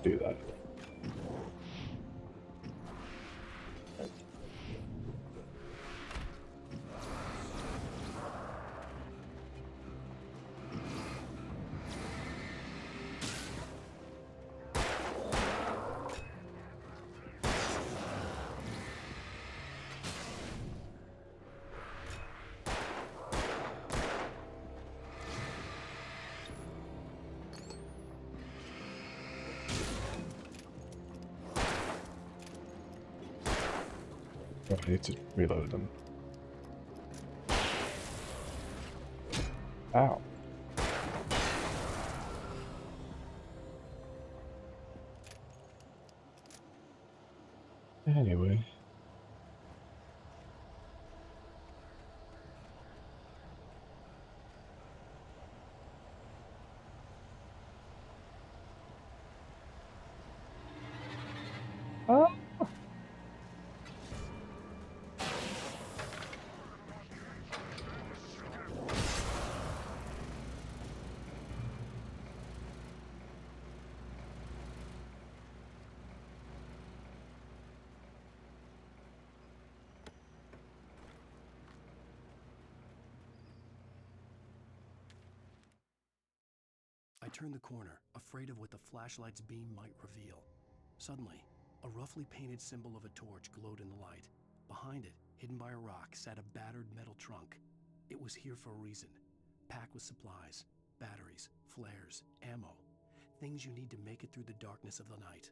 Speaker 1: Do that. I need to reload them. Ow. Anyway. Oh.
Speaker 4: I turned the corner, afraid of what the flashlight's beam might reveal. Suddenly, a roughly painted symbol of a torch glowed in the light. Behind it, hidden by a rock, sat a battered metal trunk. It was here for a reason. Packed with supplies, batteries, flares, ammo. Things you need to make it through the darkness of the night.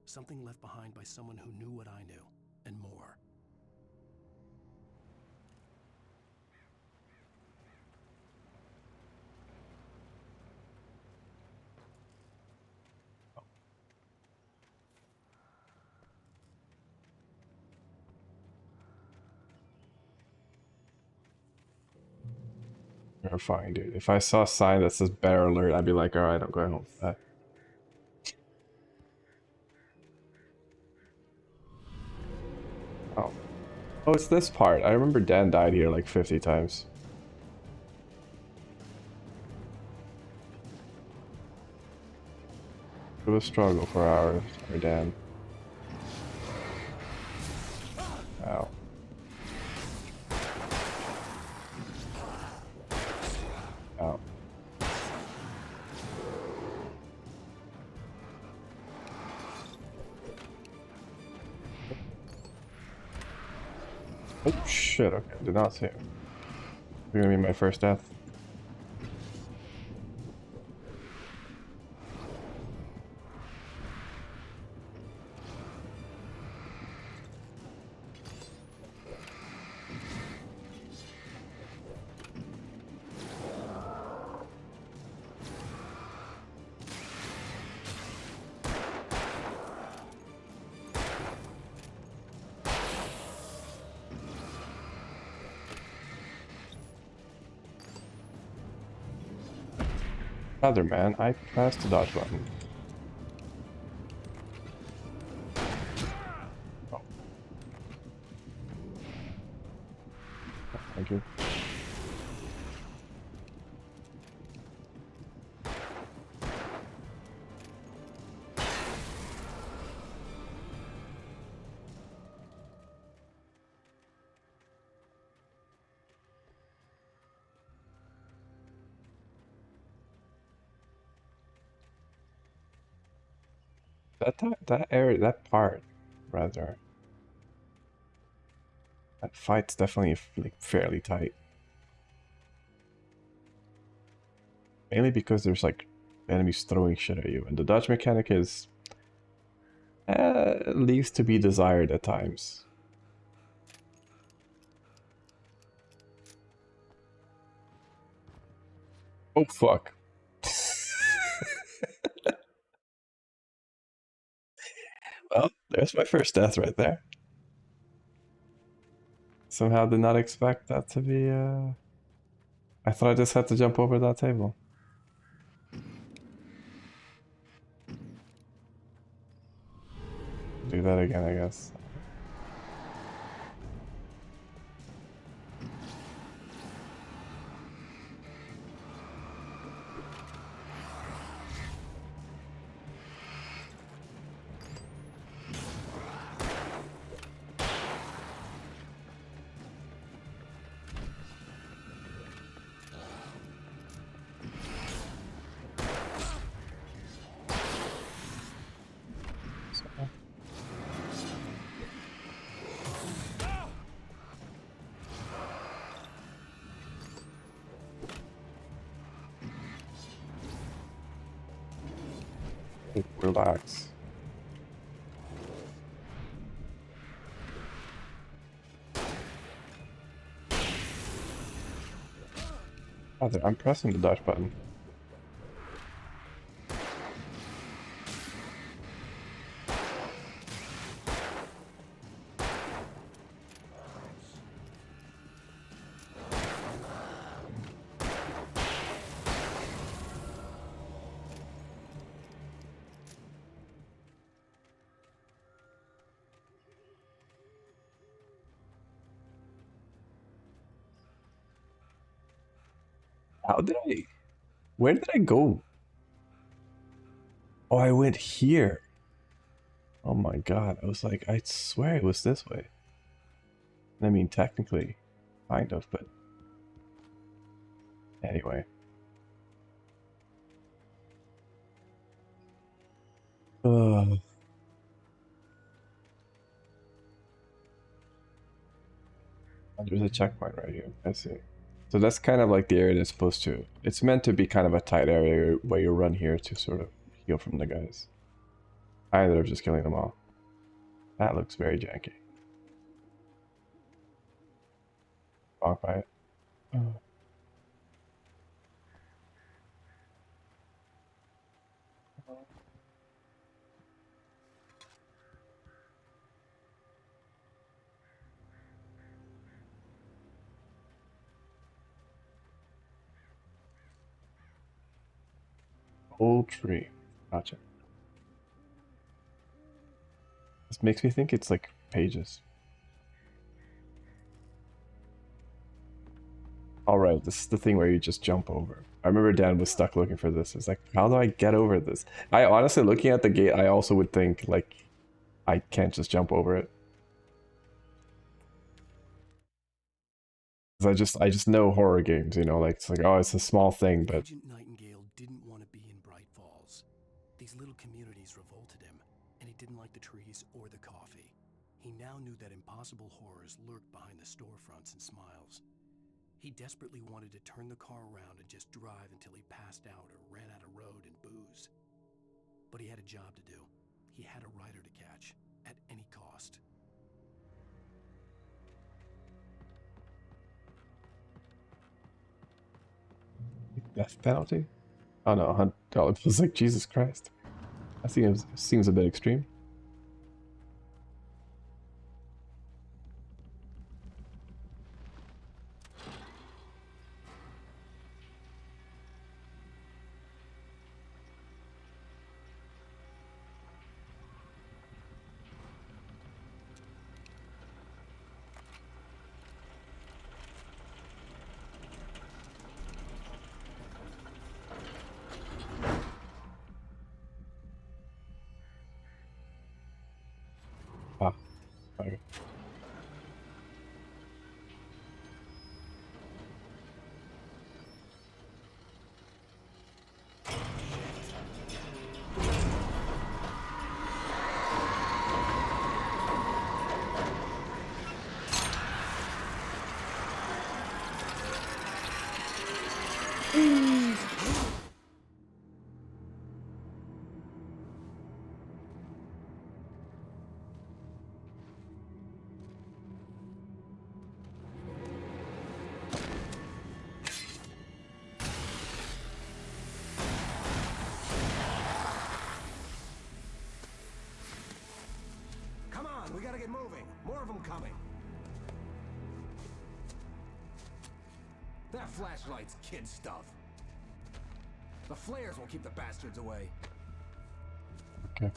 Speaker 4: Something left behind by someone who knew what I knew, and more.
Speaker 1: Terrifying, dude. If I saw a sign that says bear alert, I'd be like, alright, I'm going home for that. Oh. Oh, it's this part. I remember Dan died here like 50 times. It was a struggle for hours for Dan. Ow. Ow. Oh shit, okay, did not see him. You're gonna be my first death. Other man, I pressed the dodge button. Oh. Thank you. That area, that part, rather, that fight's definitely like fairly tight. Mainly because there's like enemies throwing shit at you, and the dodge mechanic is leaves to be desired at times. Oh fuck. Well, there's my first death right there. Somehow did not expect that to be, I thought I just had to jump over that table. Do that again, I guess. Relax. Oh, I'm pressing the dodge button. How did I... Where did I go? Oh, I went here. Oh my god, I was like, I swear it was this way. I mean, technically, kind of, but... Anyway. Ugh. There's a checkpoint right here. I see. So that's kind of like the area that's supposed to... It's meant to be kind of a tight area where you run here to sort of heal from the guys. I ended up just killing them all. That looks very janky. Walk by it. Oh. Old tree. Gotcha. This makes me think it's like pages. Alright, this is the thing where you just jump over. I remember Dan was stuck looking for this. It's like, how do I get over this? I honestly, looking at the gate, I also would think, like, I can't just jump over it. 'Cause I just know horror games, you know, like, it's like, oh, it's a small thing, but...
Speaker 4: Agent Nightingale didn't want to be in Bright Falls. These little communities revolted him, and he didn't like the trees or the coffee. He now knew that impossible horrors lurked behind the storefronts and smiles. He desperately wanted to turn the car around and just drive until he passed out or ran out of road and booze. But he had a job to do. He had a rider to catch, at any cost.
Speaker 1: Death penalty? Oh no, $100 bills. Like, Jesus Christ. That seems a bit extreme. Ah, okay.
Speaker 4: Come on, we gotta get moving. More of them coming. That flashlight's kid stuff. The flares will keep the bastards away.
Speaker 1: Okay.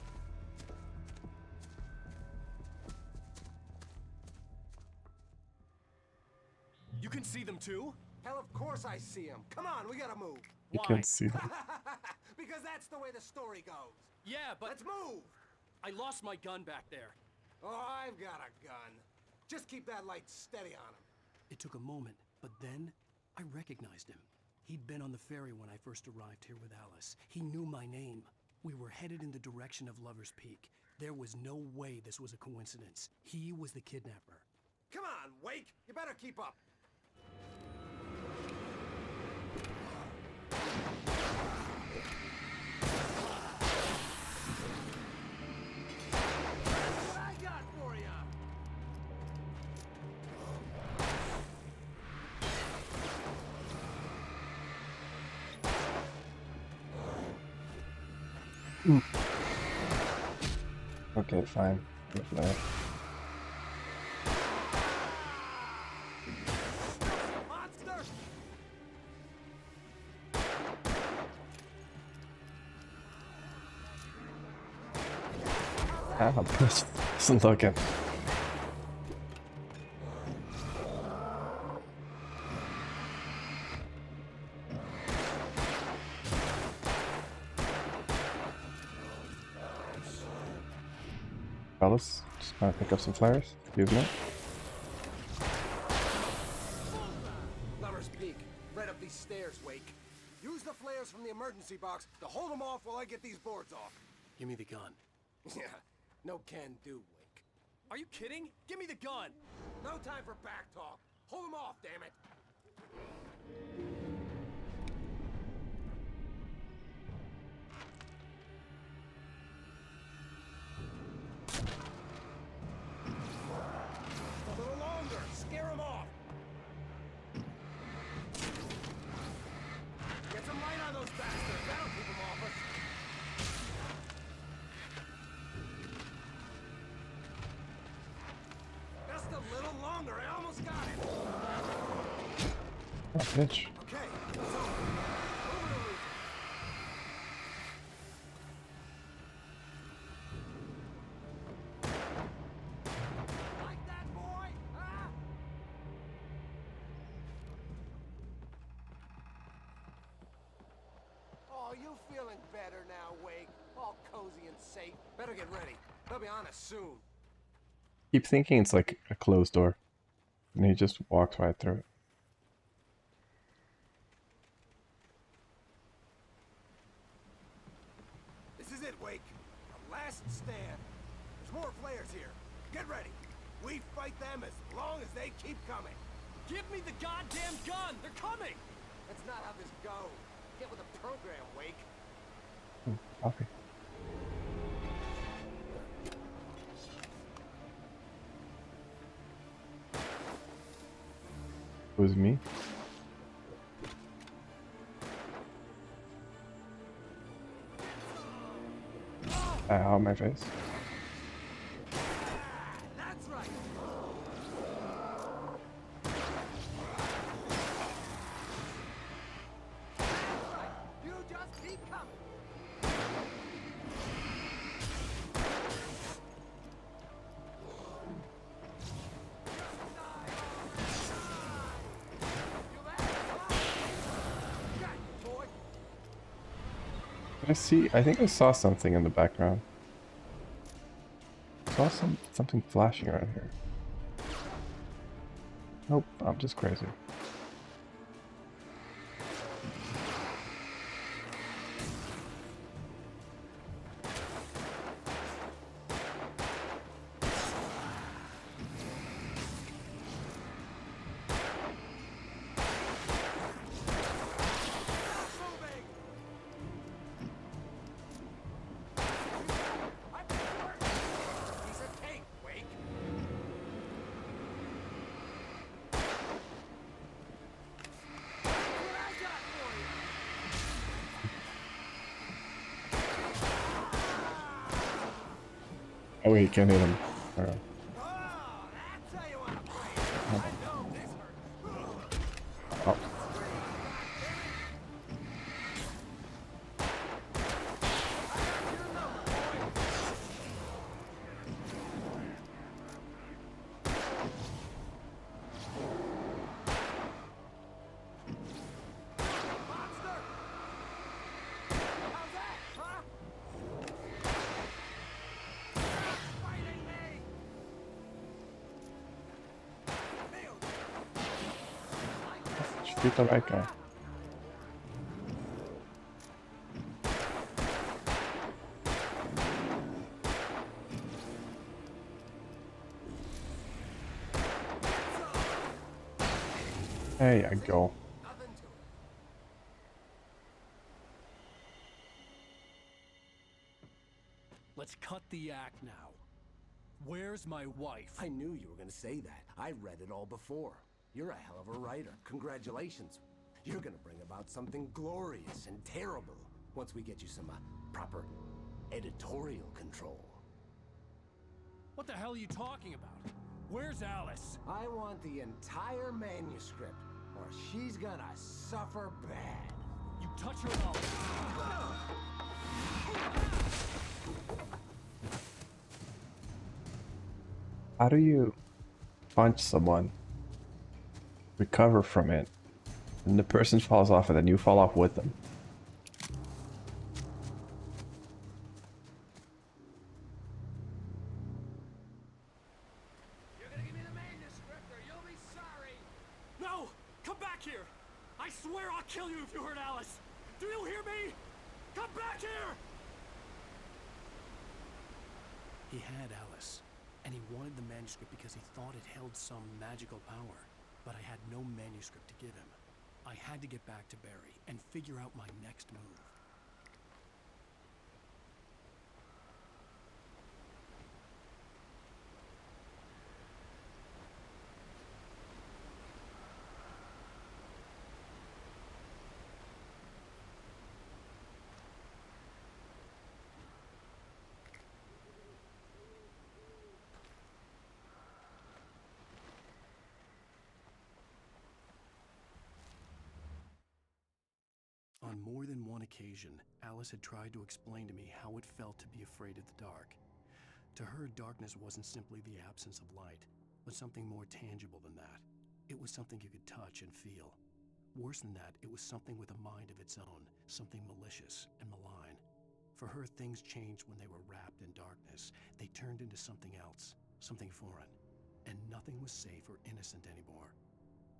Speaker 4: You can see them too? Hell, of course I see them. Come on, we gotta move.
Speaker 1: You can't see them.
Speaker 4: Because that's the way the story goes.
Speaker 15: Yeah, but...
Speaker 4: Let's move!
Speaker 15: I lost my gun back there.
Speaker 4: Oh, I've got a gun. Just keep that light steady on him. It took a moment, but then I recognized him. He'd been on the ferry when I first arrived here with Alice. He knew my name. We were headed in the direction of Lover's Peak. There was no way this was a coincidence. He was the kidnapper. Come on, Wake! You better keep up. What I got for ya?
Speaker 1: Okay, fine. Good flare.
Speaker 4: Monster!
Speaker 1: Ah, this isn't looking. Fellas, just gonna pick up some flares. Excuse me.
Speaker 4: Lover's Peak. Right up these stairs, Wake. Use the flares from the emergency box to hold them off while I get these boards off. Give me the gun. Yeah, no can do, Wake. Are you kidding? Give me the gun! No time for back talk. Hold them off, damn it! A little longer. Scare them off. Get some light on those bastards. That'll keep them off us. Just a little longer. I almost got it.
Speaker 1: Oh, bitch.
Speaker 4: Okay, so over to Luke. Like that, boy? Huh? Oh, you feeling better now, Wake? All cozy and safe. Better get ready. They'll be on us soon.
Speaker 1: Keep thinking it's like a closed door. And he just walks right through it.
Speaker 4: This is it, Wake. A last stand. There's more flares here.
Speaker 10: Get ready. We fight them as long as they keep coming.
Speaker 4: Give me the goddamn gun! They're coming!
Speaker 11: That's not how this goes. Get with the program, Wake.
Speaker 1: Coffee. Who's me? Ow, my face.
Speaker 10: That's right.
Speaker 11: You just keep coming.
Speaker 1: Did I see? I think I saw something in the background. Saw something flashing around here. Nope, I'm just crazy. Oh wait, can't hit him. Alright. Oh. Shoot the right guy. There you go.
Speaker 4: Let's cut the act now. Where's my wife?
Speaker 5: I knew you were gonna say that. I read it all before. You're a hell of a writer. Congratulations. You're gonna bring about something glorious and terrible once we get you some proper editorial control.
Speaker 4: What the hell are you talking about? Where's Alice?
Speaker 5: I want the entire manuscript, or she's gonna suffer bad.
Speaker 4: You touch her mouth.
Speaker 1: How do you punch someone, recover from it, and the person falls off and then you fall off with them?
Speaker 10: You're gonna give me the manuscript or you'll be sorry.
Speaker 4: No! Come back here! I swear I'll kill you if you hurt Alice! Do you hear me? Come back here! He had Alice, and he wanted the manuscript because he thought it held some magical power. But I had no manuscript to give him. I had to get back to Barry and figure out my next move. On more than one occasion, Alice had tried to explain to me how it felt to be afraid of the dark. To her, darkness wasn't simply the absence of light, but something more tangible than that. It was something you could touch and feel. Worse than that, it was something with a mind of its own, something malicious and malign. For her, things changed when they were wrapped in darkness. They turned into something else, something foreign, and nothing was safe or innocent anymore.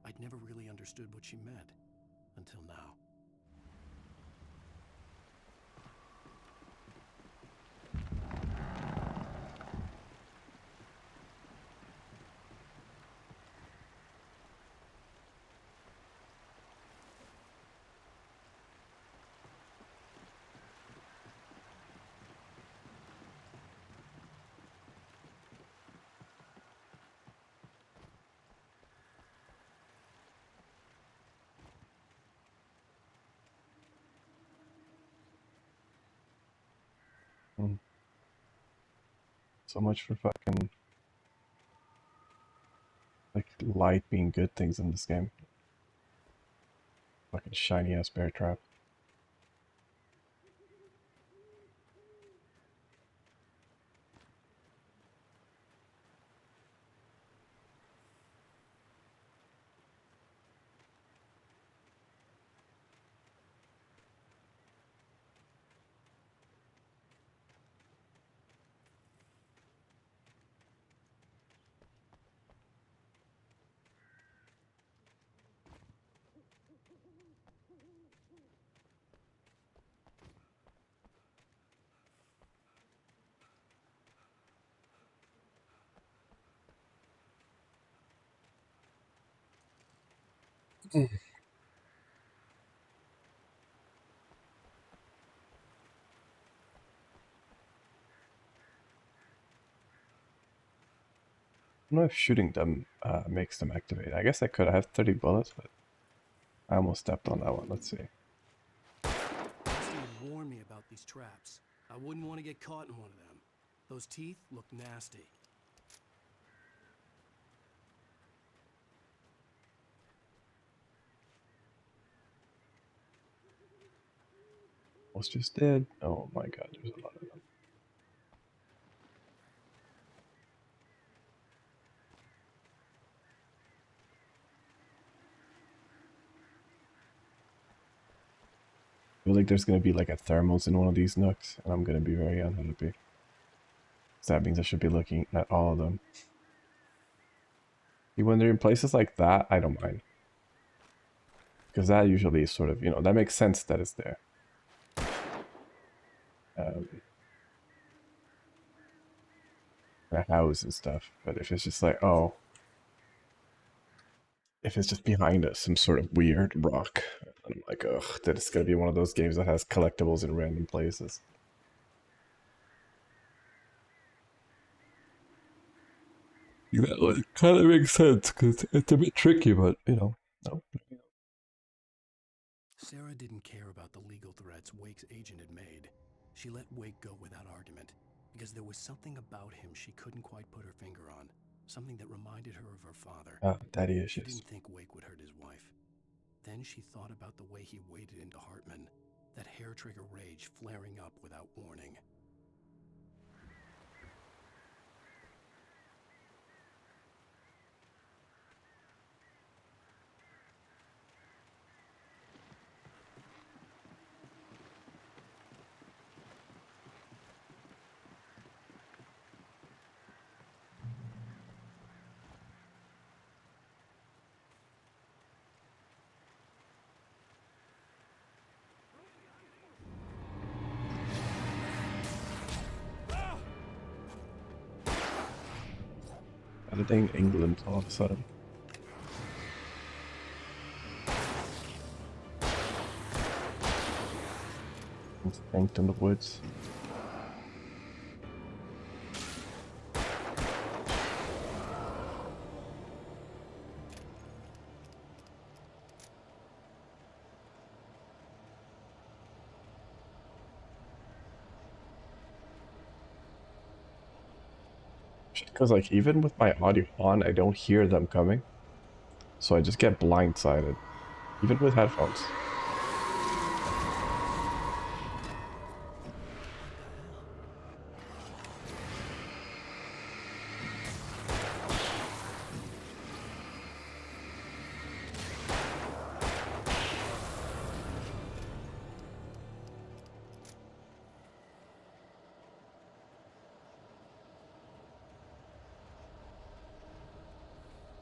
Speaker 4: I'd never really understood what she meant, until now.
Speaker 1: So much for fucking like light being good things in this game. Fucking shiny ass bear trap. I don't know if shooting them makes them activate. I guess I could. I have 30 bullets, but I almost stepped on that one. Let's see.
Speaker 2: Steve warned me about these traps. I wouldn't want to get caught in one of them. Those teeth look nasty.
Speaker 1: Almost just did. Oh my god, there's a lot of them. I feel like there's gonna be like a thermals in one of these nooks, and I'm gonna be very unhappy. So that means I should be looking at all of them. When they're in places like that, I don't mind. Because that usually is sort of, you know, that makes sense that it's there. A house and stuff. But if it's just like, oh, if it's just behind us, some sort of weird rock, I'm like, ugh, that it's gonna be one of those games that has collectibles in random places. Yeah, it kind of makes sense because it's a bit tricky, but you know, no.
Speaker 2: Sarah didn't care about the legal threats Wake's agent had made. She let Wake go without argument, because there was something about him she couldn't quite put her finger on. Something that reminded her of her father.
Speaker 1: Daddy
Speaker 2: She
Speaker 1: issues.
Speaker 2: didn't think Wake would hurt his wife. Then she thought about the way he waded into Hartman, that hair-trigger rage flaring up without warning.
Speaker 1: Editing England all of a sudden. Instinct in the woods. Because like even with my audio on, I don't hear them coming. So I just get blindsided. Even with headphones.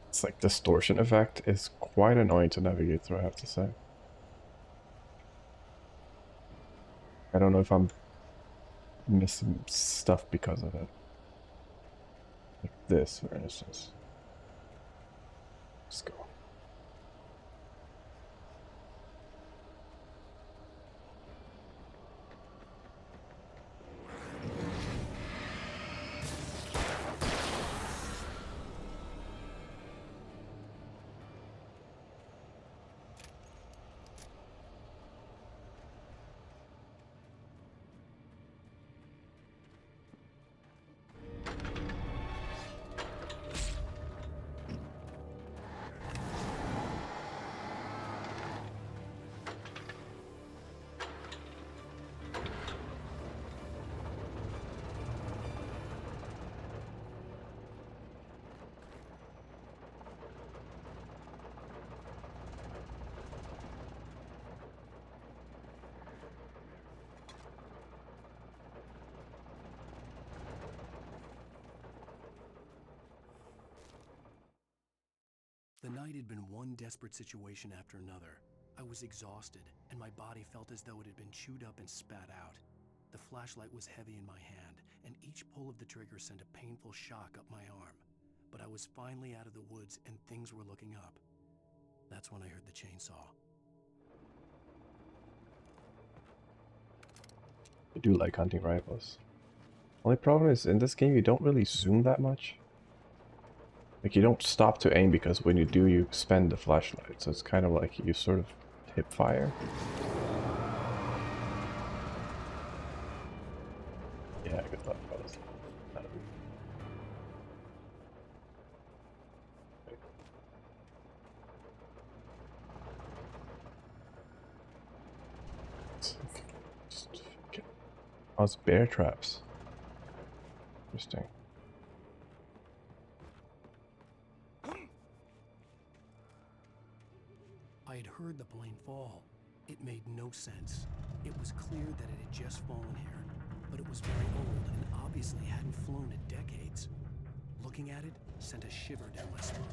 Speaker 1: It's like distortion effect is quite annoying to navigate through, I have to say. I don't know if I'm missing stuff because of it. Like this, for instance. Let's go.
Speaker 4: night had been one desperate situation after another. I was exhausted, and my body felt as though it had been chewed up and spat out. The flashlight was heavy in my hand, and each pull of the trigger sent a painful shock up my arm. But I was finally out of the woods, and things were looking up. That's when I heard the chainsaw.
Speaker 1: I do like hunting rifles. Only problem is, in this game you don't really zoom that much. Like, you don't stop to aim because when you do, you expend the flashlight. So it's kind of like you sort of hip fire. Yeah, good luck, fellas. Oh, it's bear traps. Interesting.
Speaker 4: I had heard the plane fall. It made no sense. It was clear that it had just fallen here, but it was very old and obviously hadn't flown in decades. Looking at it sent a shiver down my spine.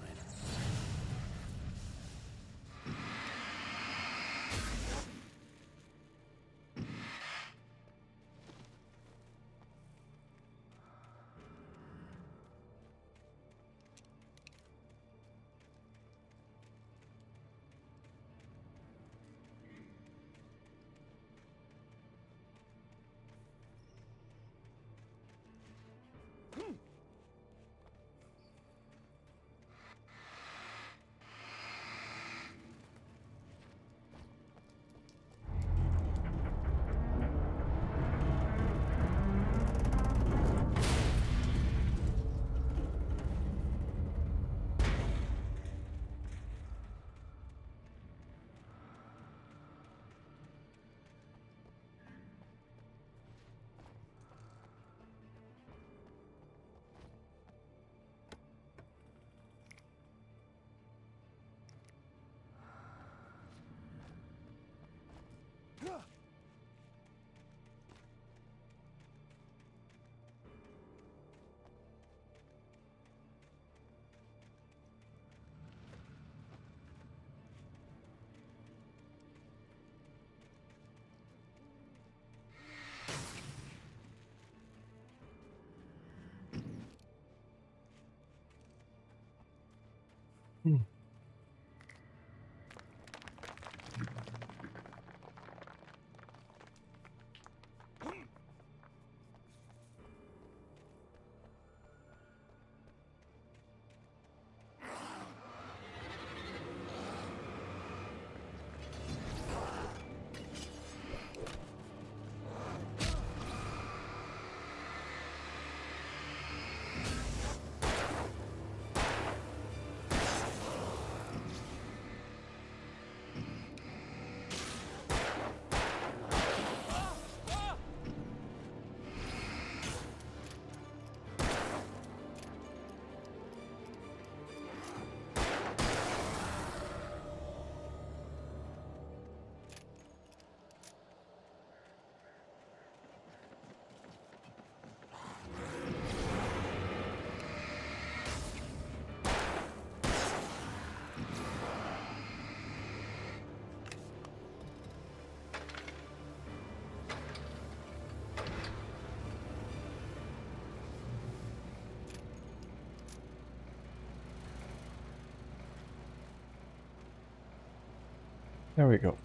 Speaker 1: There we go.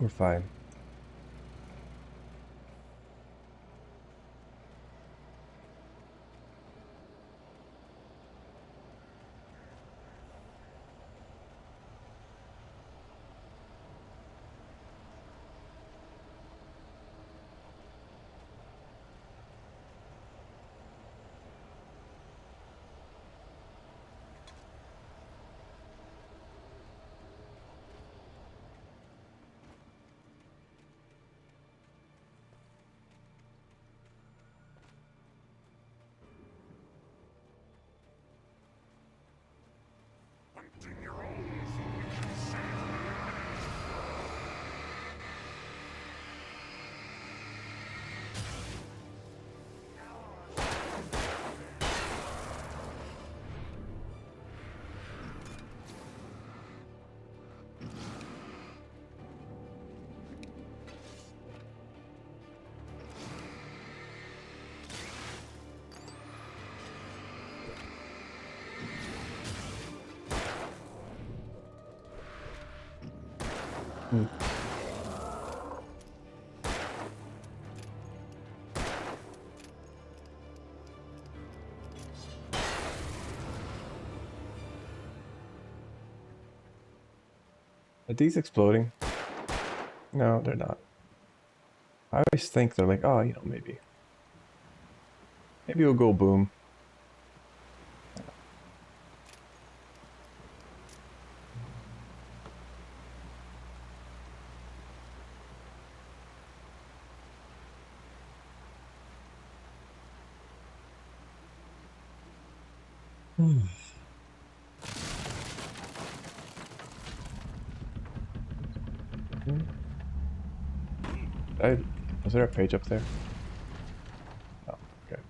Speaker 1: We're fine. Hmm. Are these exploding? No, they're not. I always think they're like, oh, you know, maybe. Maybe it'll go boom. Hmm. Was there a page up there? Oh, okay.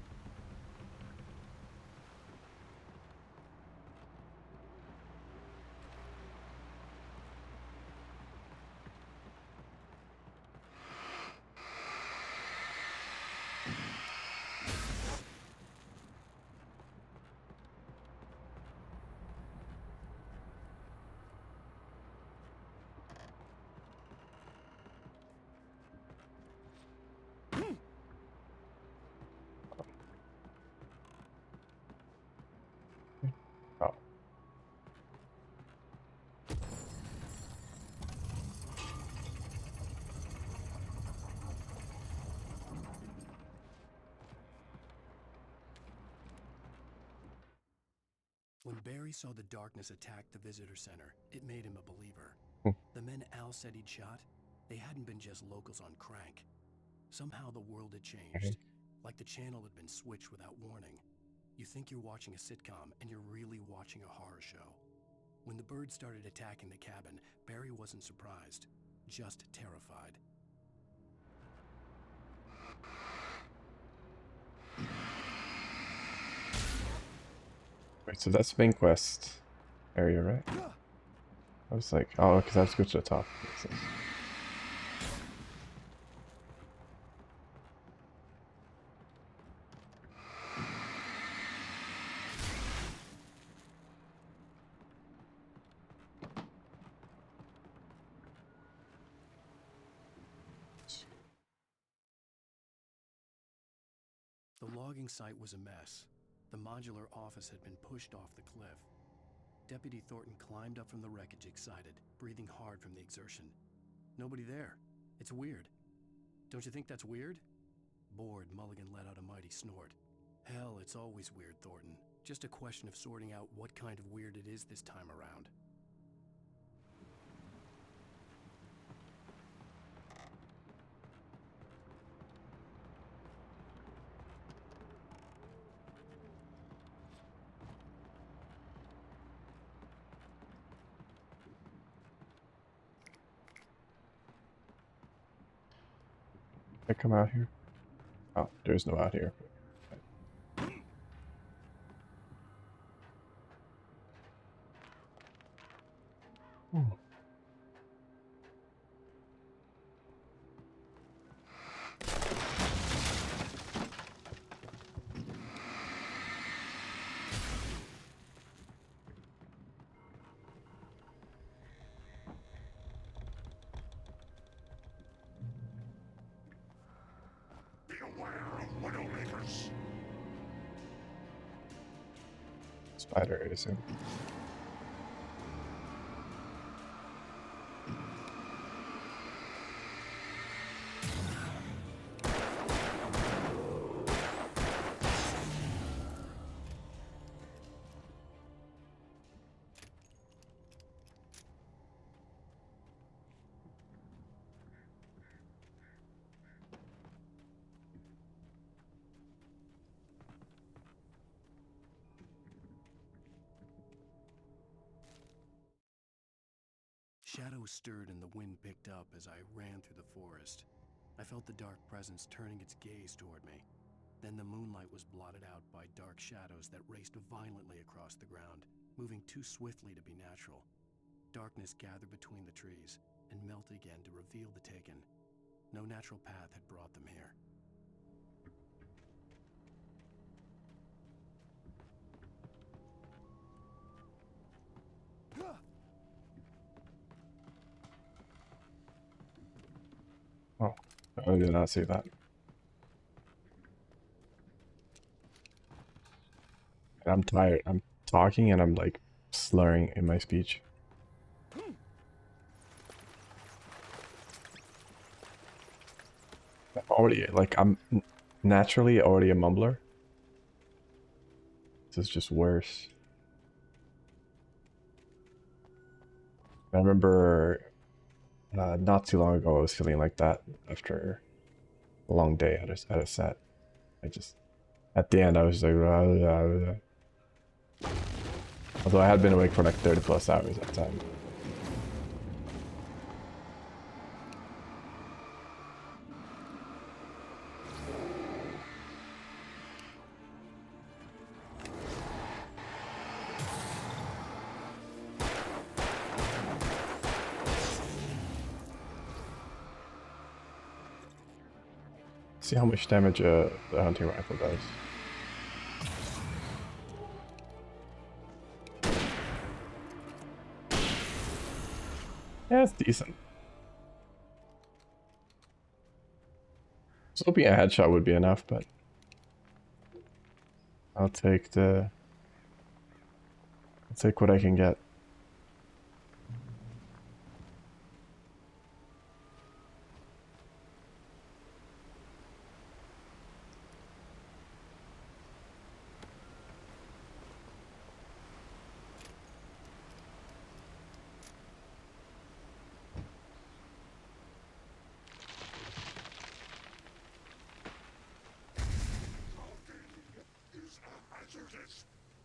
Speaker 1: Oh.
Speaker 4: When Barry saw the darkness attack the visitor center, it made him a believer.
Speaker 1: Hmm.
Speaker 4: The men Al said he'd shot, they hadn't been just locals on crank. Somehow the world had changed, like the channel had been switched without warning. You think you're watching a sitcom, and you're really watching a horror show. When the birds started attacking the cabin, Barry wasn't surprised, just terrified.
Speaker 1: Wait, so that's main quest area, right? I was like, oh, because I have to go to the top. Makes sense.
Speaker 4: The logging site was a mess. The modular office had been pushed off the cliff. Deputy Thornton climbed up from the wreckage excited, breathing hard from the exertion. Nobody there. It's weird. Don't you think that's weird? Bored, Mulligan let out a mighty snort. Hell, it's always weird, Thornton. Just a question of sorting out what kind of weird it is this time around.
Speaker 1: I come out here? Oh, there's no out here. Hmm. Spider, I assume.
Speaker 4: Shadows stirred and the wind picked up as I ran through the forest. I felt the dark presence turning its gaze toward me. Then the moonlight was blotted out by dark shadows that raced violently across the ground, moving too swiftly to be natural. Darkness gathered between the trees and melted again to reveal the Taken. No natural path had brought them here.
Speaker 1: I did not see that. I'm tired. I'm talking and I'm like slurring in my speech. Already, like, I'm naturally already a mumbler. This is just worse. I remember not too long ago I was feeling like that after a long day at a set. I just, at the end I was like, although I had been awake for like 30 plus hours at the time. See how much damage the hunting rifle does. Yeah, it's decent. I was hoping a headshot would be enough, but I'll take what I can get.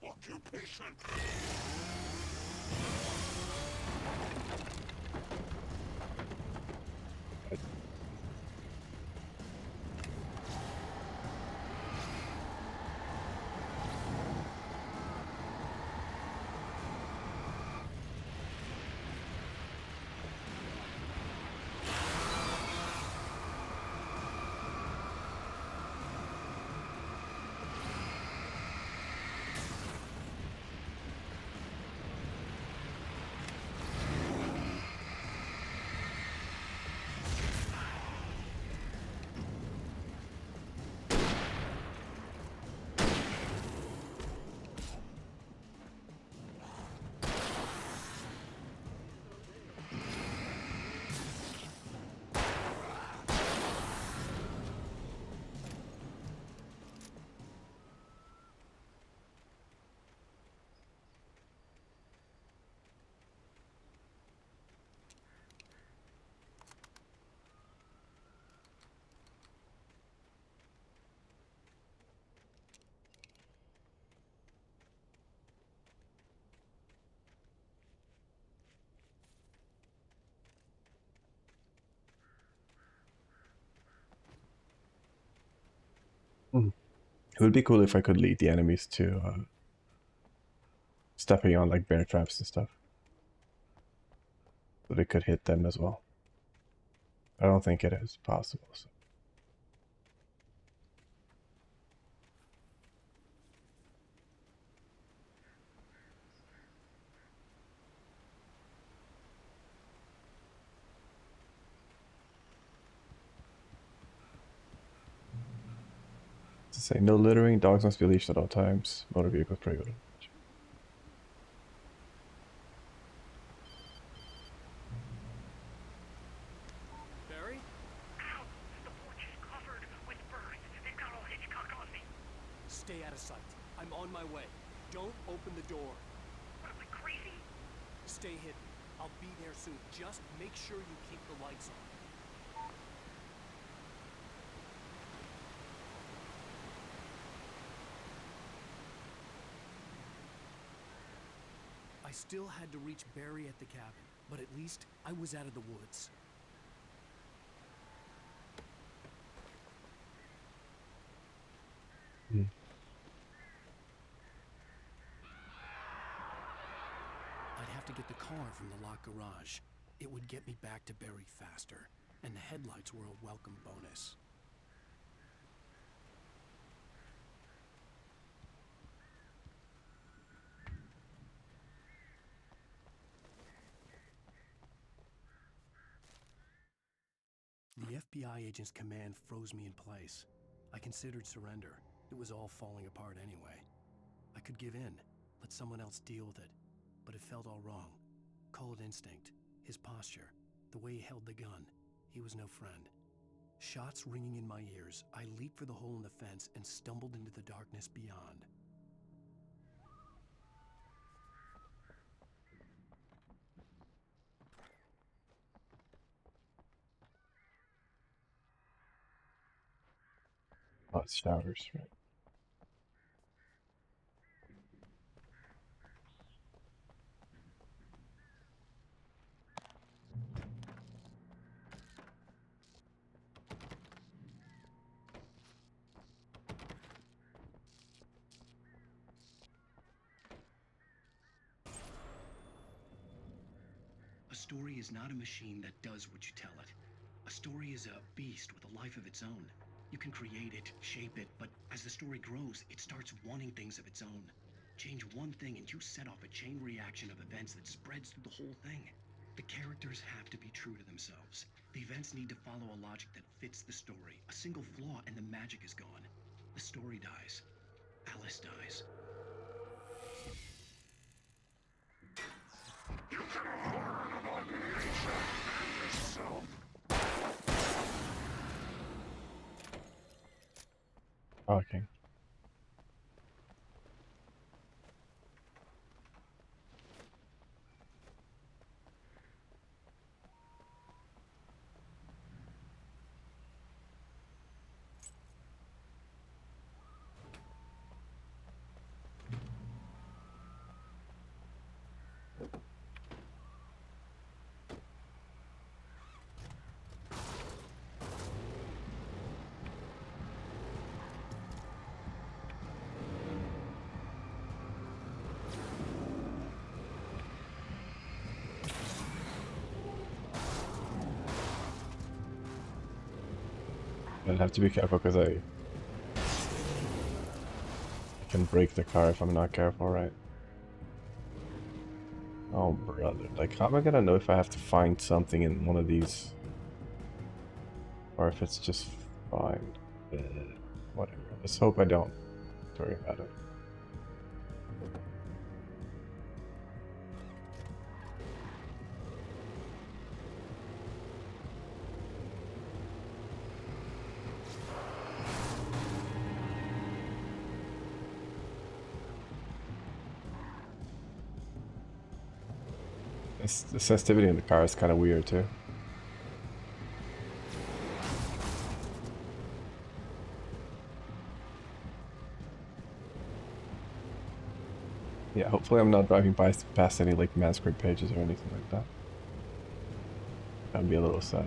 Speaker 10: Occupation.
Speaker 1: It would be cool if I could lead the enemies to stepping on like bear traps and stuff. So they could hit them as well. I don't think it is possible. So. To say no littering, dogs must be leashed at all times, motor vehicles prohibited.
Speaker 12: Barry? Ow! The porch is covered with birds. They've got all Hitchcock on me.
Speaker 4: Stay out of sight. I'm on my way. Don't open the door.
Speaker 12: What am I, crazy?
Speaker 4: Stay hidden. I'll be there soon. Just make sure you keep the lights on. I still had to reach Barry at the cabin, but at least I was out of the woods. I'd have to get the car from the locked garage. It would get me back to Barry faster, and the headlights were a welcome bonus. The FBI agent's command froze me in place. I considered surrender. It was all falling apart anyway. I could give in, let someone else deal with it. But it felt all wrong. Call it instinct. His posture, the way he held the gun. He was no friend. Shots ringing in my ears, I leaped for the hole in the fence and stumbled into the darkness beyond.
Speaker 1: Oh, it's showers, right?
Speaker 9: A story is not a machine that does what you tell it. A story is a beast with a life of its own. You can create it, shape it, but as the story grows, it starts wanting things of its own. Change one thing and you set off a chain reaction of events that spreads through the whole thing. The characters have to be true to themselves. The events need to follow a logic that fits the story. A single flaw and the magic is gone. The story dies. Alice dies.
Speaker 1: Okay. I'll have to be careful because I can break the car if I'm not careful, right? Oh, brother. Like, how am I gonna know if I have to find something in one of these? Or if it's just fine. Whatever. Let's hope I don't worry about it. The sensitivity in the car is kind of weird too. Yeah, hopefully I'm not driving past any like Masquerade pages or anything like that. That'd be a little sad.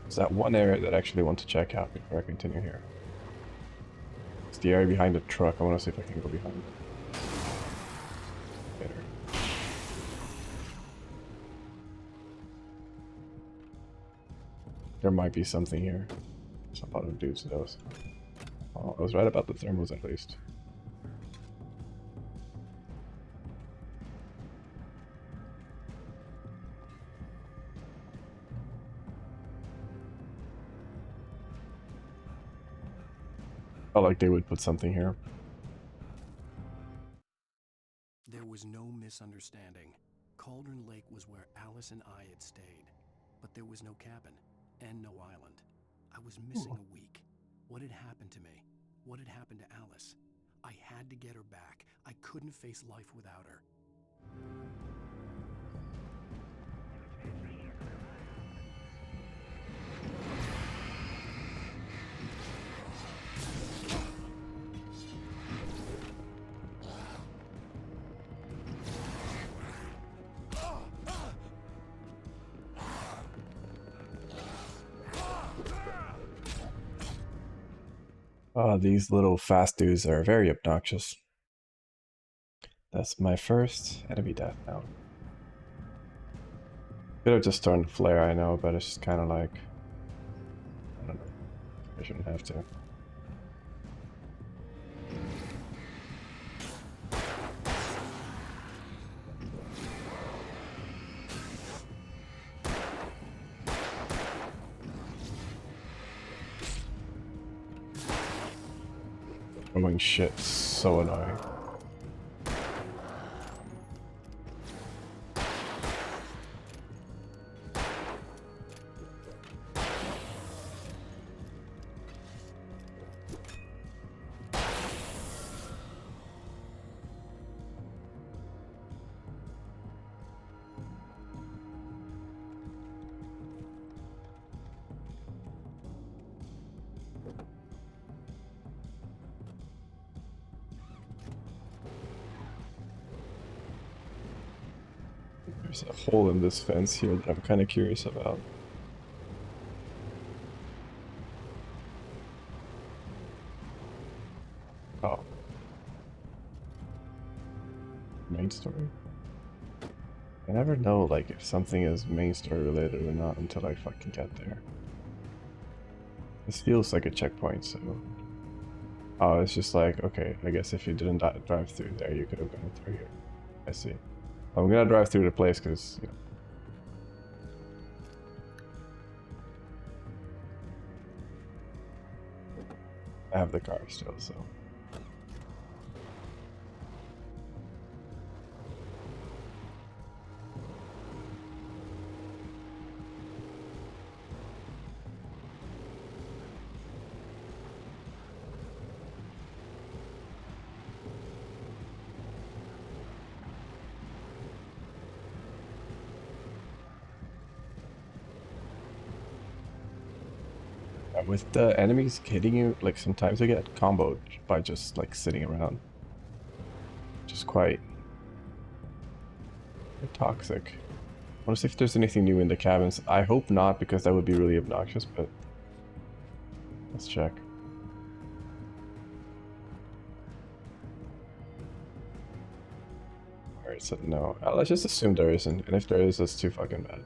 Speaker 1: It's that one area that I actually want to check out before I continue here. It's the area behind the truck. I want to see if I can go behind. Better. There might be something here. Some other dudes knows. Oh, I was right about the thermals at least. Felt like they would put something here.
Speaker 4: There was no misunderstanding. Cauldron Lake was where Alice and I had stayed. But there was no cabin, and no island. I was missing a week. What had happened to me? What had happened to Alice? I had to get her back. I couldn't face life without her.
Speaker 1: Oh, these little fast dudes are very obnoxious. That's my first enemy death now. Could have just turned flare, I know, but it's just kind of like, I don't know. I shouldn't have to. Throwing shit, so annoying. There's a hole in this fence here that I'm kind of curious about. Oh. Main story? I never know, like, if something is main story related or not until I fucking get there. This feels like a checkpoint, so... Oh, it's just like, okay, I guess if you didn't drive through there, you could have gone through here. I see. I'm gonna drive through the place because, you know. I have the car still, so. With the enemies hitting you, like sometimes I get comboed by just like sitting around. Which is quite toxic. I want to see if there's anything new in the cabins. I hope not, because that would be really obnoxious, but let's check. Alright, so no. Let's just assume there isn't, and if there is, that's too fucking bad.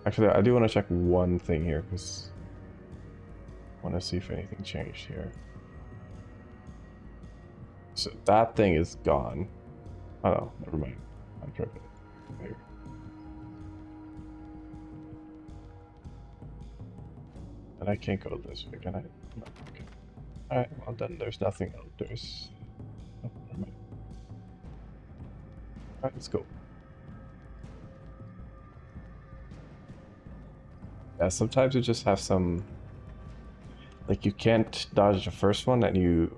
Speaker 1: Actually, I do want to check one thing here, because I want to see if anything changed here. So that thing is gone. Oh no, never mind. I'm tripping. Maybe. And I can't go this way, can I? No, okay. Alright, well then there's nothing else. There's... Oh, never mind. Alright, let's go. Yeah, sometimes you just have some... Like, you can't dodge the first one, and you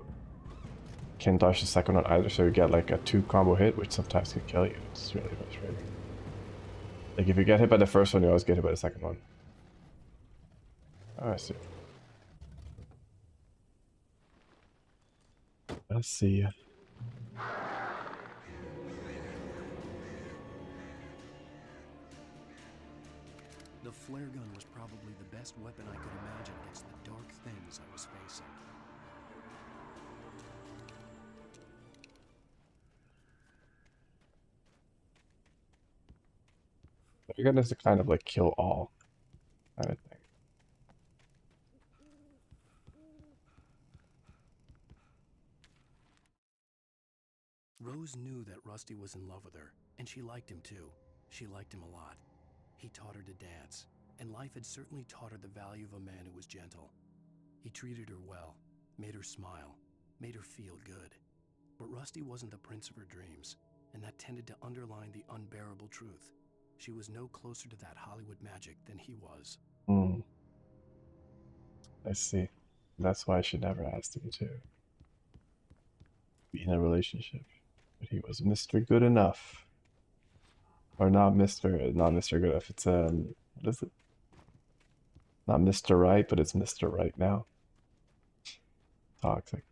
Speaker 1: can't dodge the second one either, so you get like a 2-combo hit, which sometimes can kill you. It's really frustrating. Like, if you get hit by the first one, you always get hit by the second one. Oh, I see. I see.
Speaker 4: The flare gun was probably the best weapon I could imagine against the dark things I was facing.
Speaker 1: You're gonna kind of like kill all kind of thing.
Speaker 4: Rose knew that Rusty was in love with her, and she liked him too. She liked him a lot. He taught her to dance, and life had certainly taught her the value of a man who was gentle. He treated her well, made her smile, made her feel good. But Rusty wasn't the prince of her dreams, and that tended to underline the unbearable truth. She was no closer to that Hollywood magic than he was.
Speaker 1: Hmm. I see. That's why she never asked him to be in a relationship. But he was Mr. Good Enough. Or not Mr. Good Enough. It's what is it? Not Mr. Right, but it's Mr. Right now. Toxic.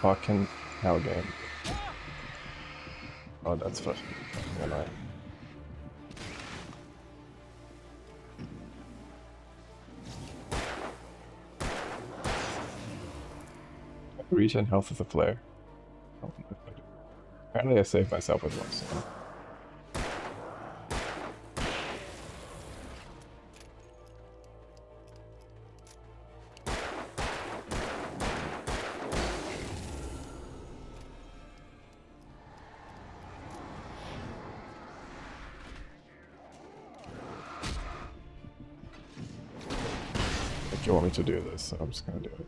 Speaker 1: Fucking hell game. Oh, that's fucking annoying. Regen health with a flare. Oh, apparently I saved myself with one, so. If you want me to do this, so I'm just gonna do it.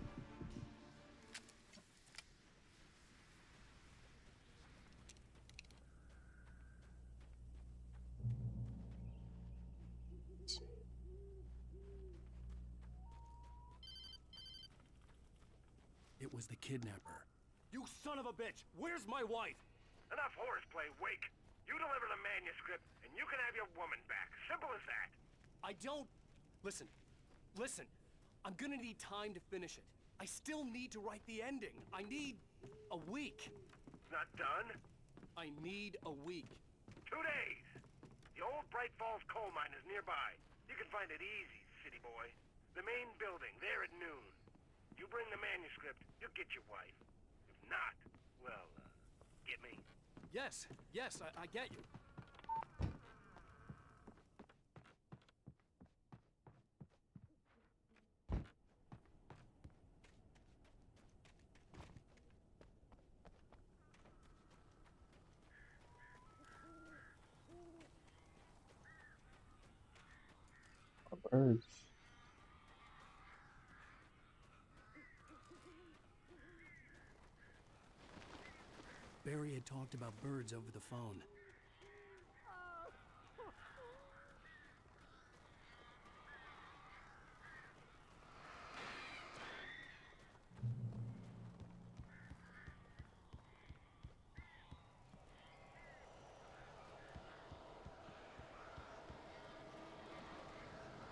Speaker 4: It was the kidnapper. You son of a bitch! Where's my wife?
Speaker 12: Enough horseplay, Wake. You deliver the manuscript, and you can have your woman back. Simple as that.
Speaker 4: I don't... Listen. Listen. I'm gonna need time to finish it. I still need to write the ending. I need... a week.
Speaker 12: Not done?
Speaker 4: I need a week.
Speaker 12: 2 days. The old Bright Falls coal mine is nearby. You can find it easy, city boy. The main building, there at noon. You bring the manuscript, you'll get your wife. If not, well, get me.
Speaker 4: Yes, I get you.
Speaker 1: Birds.
Speaker 4: Barry had talked about birds over the phone.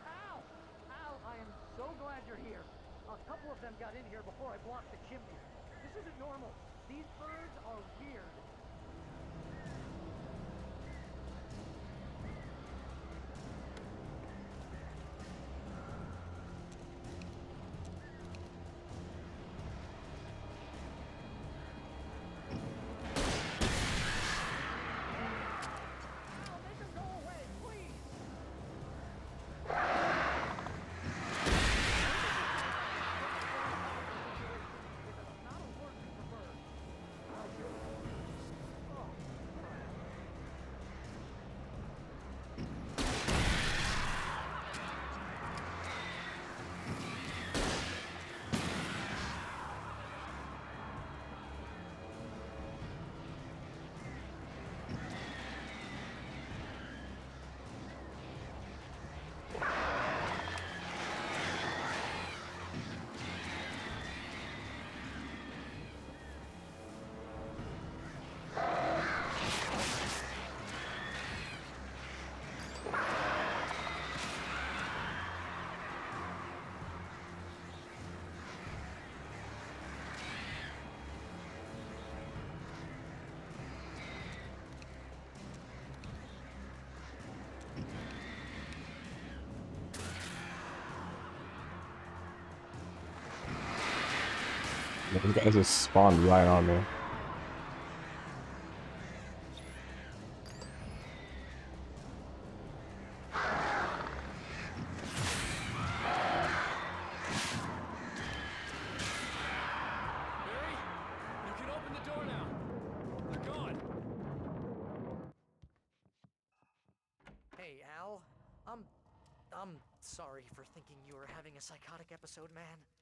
Speaker 15: Al! Al, I am so glad you're here. A couple of them got in here before I blocked the chimney. This isn't normal. These birds are weird.
Speaker 1: Those guys just spawned right on me.
Speaker 4: Barry, you can open the door now. They're gone.
Speaker 15: Hey, Al. I'm sorry for thinking you were having a psychotic episode, man.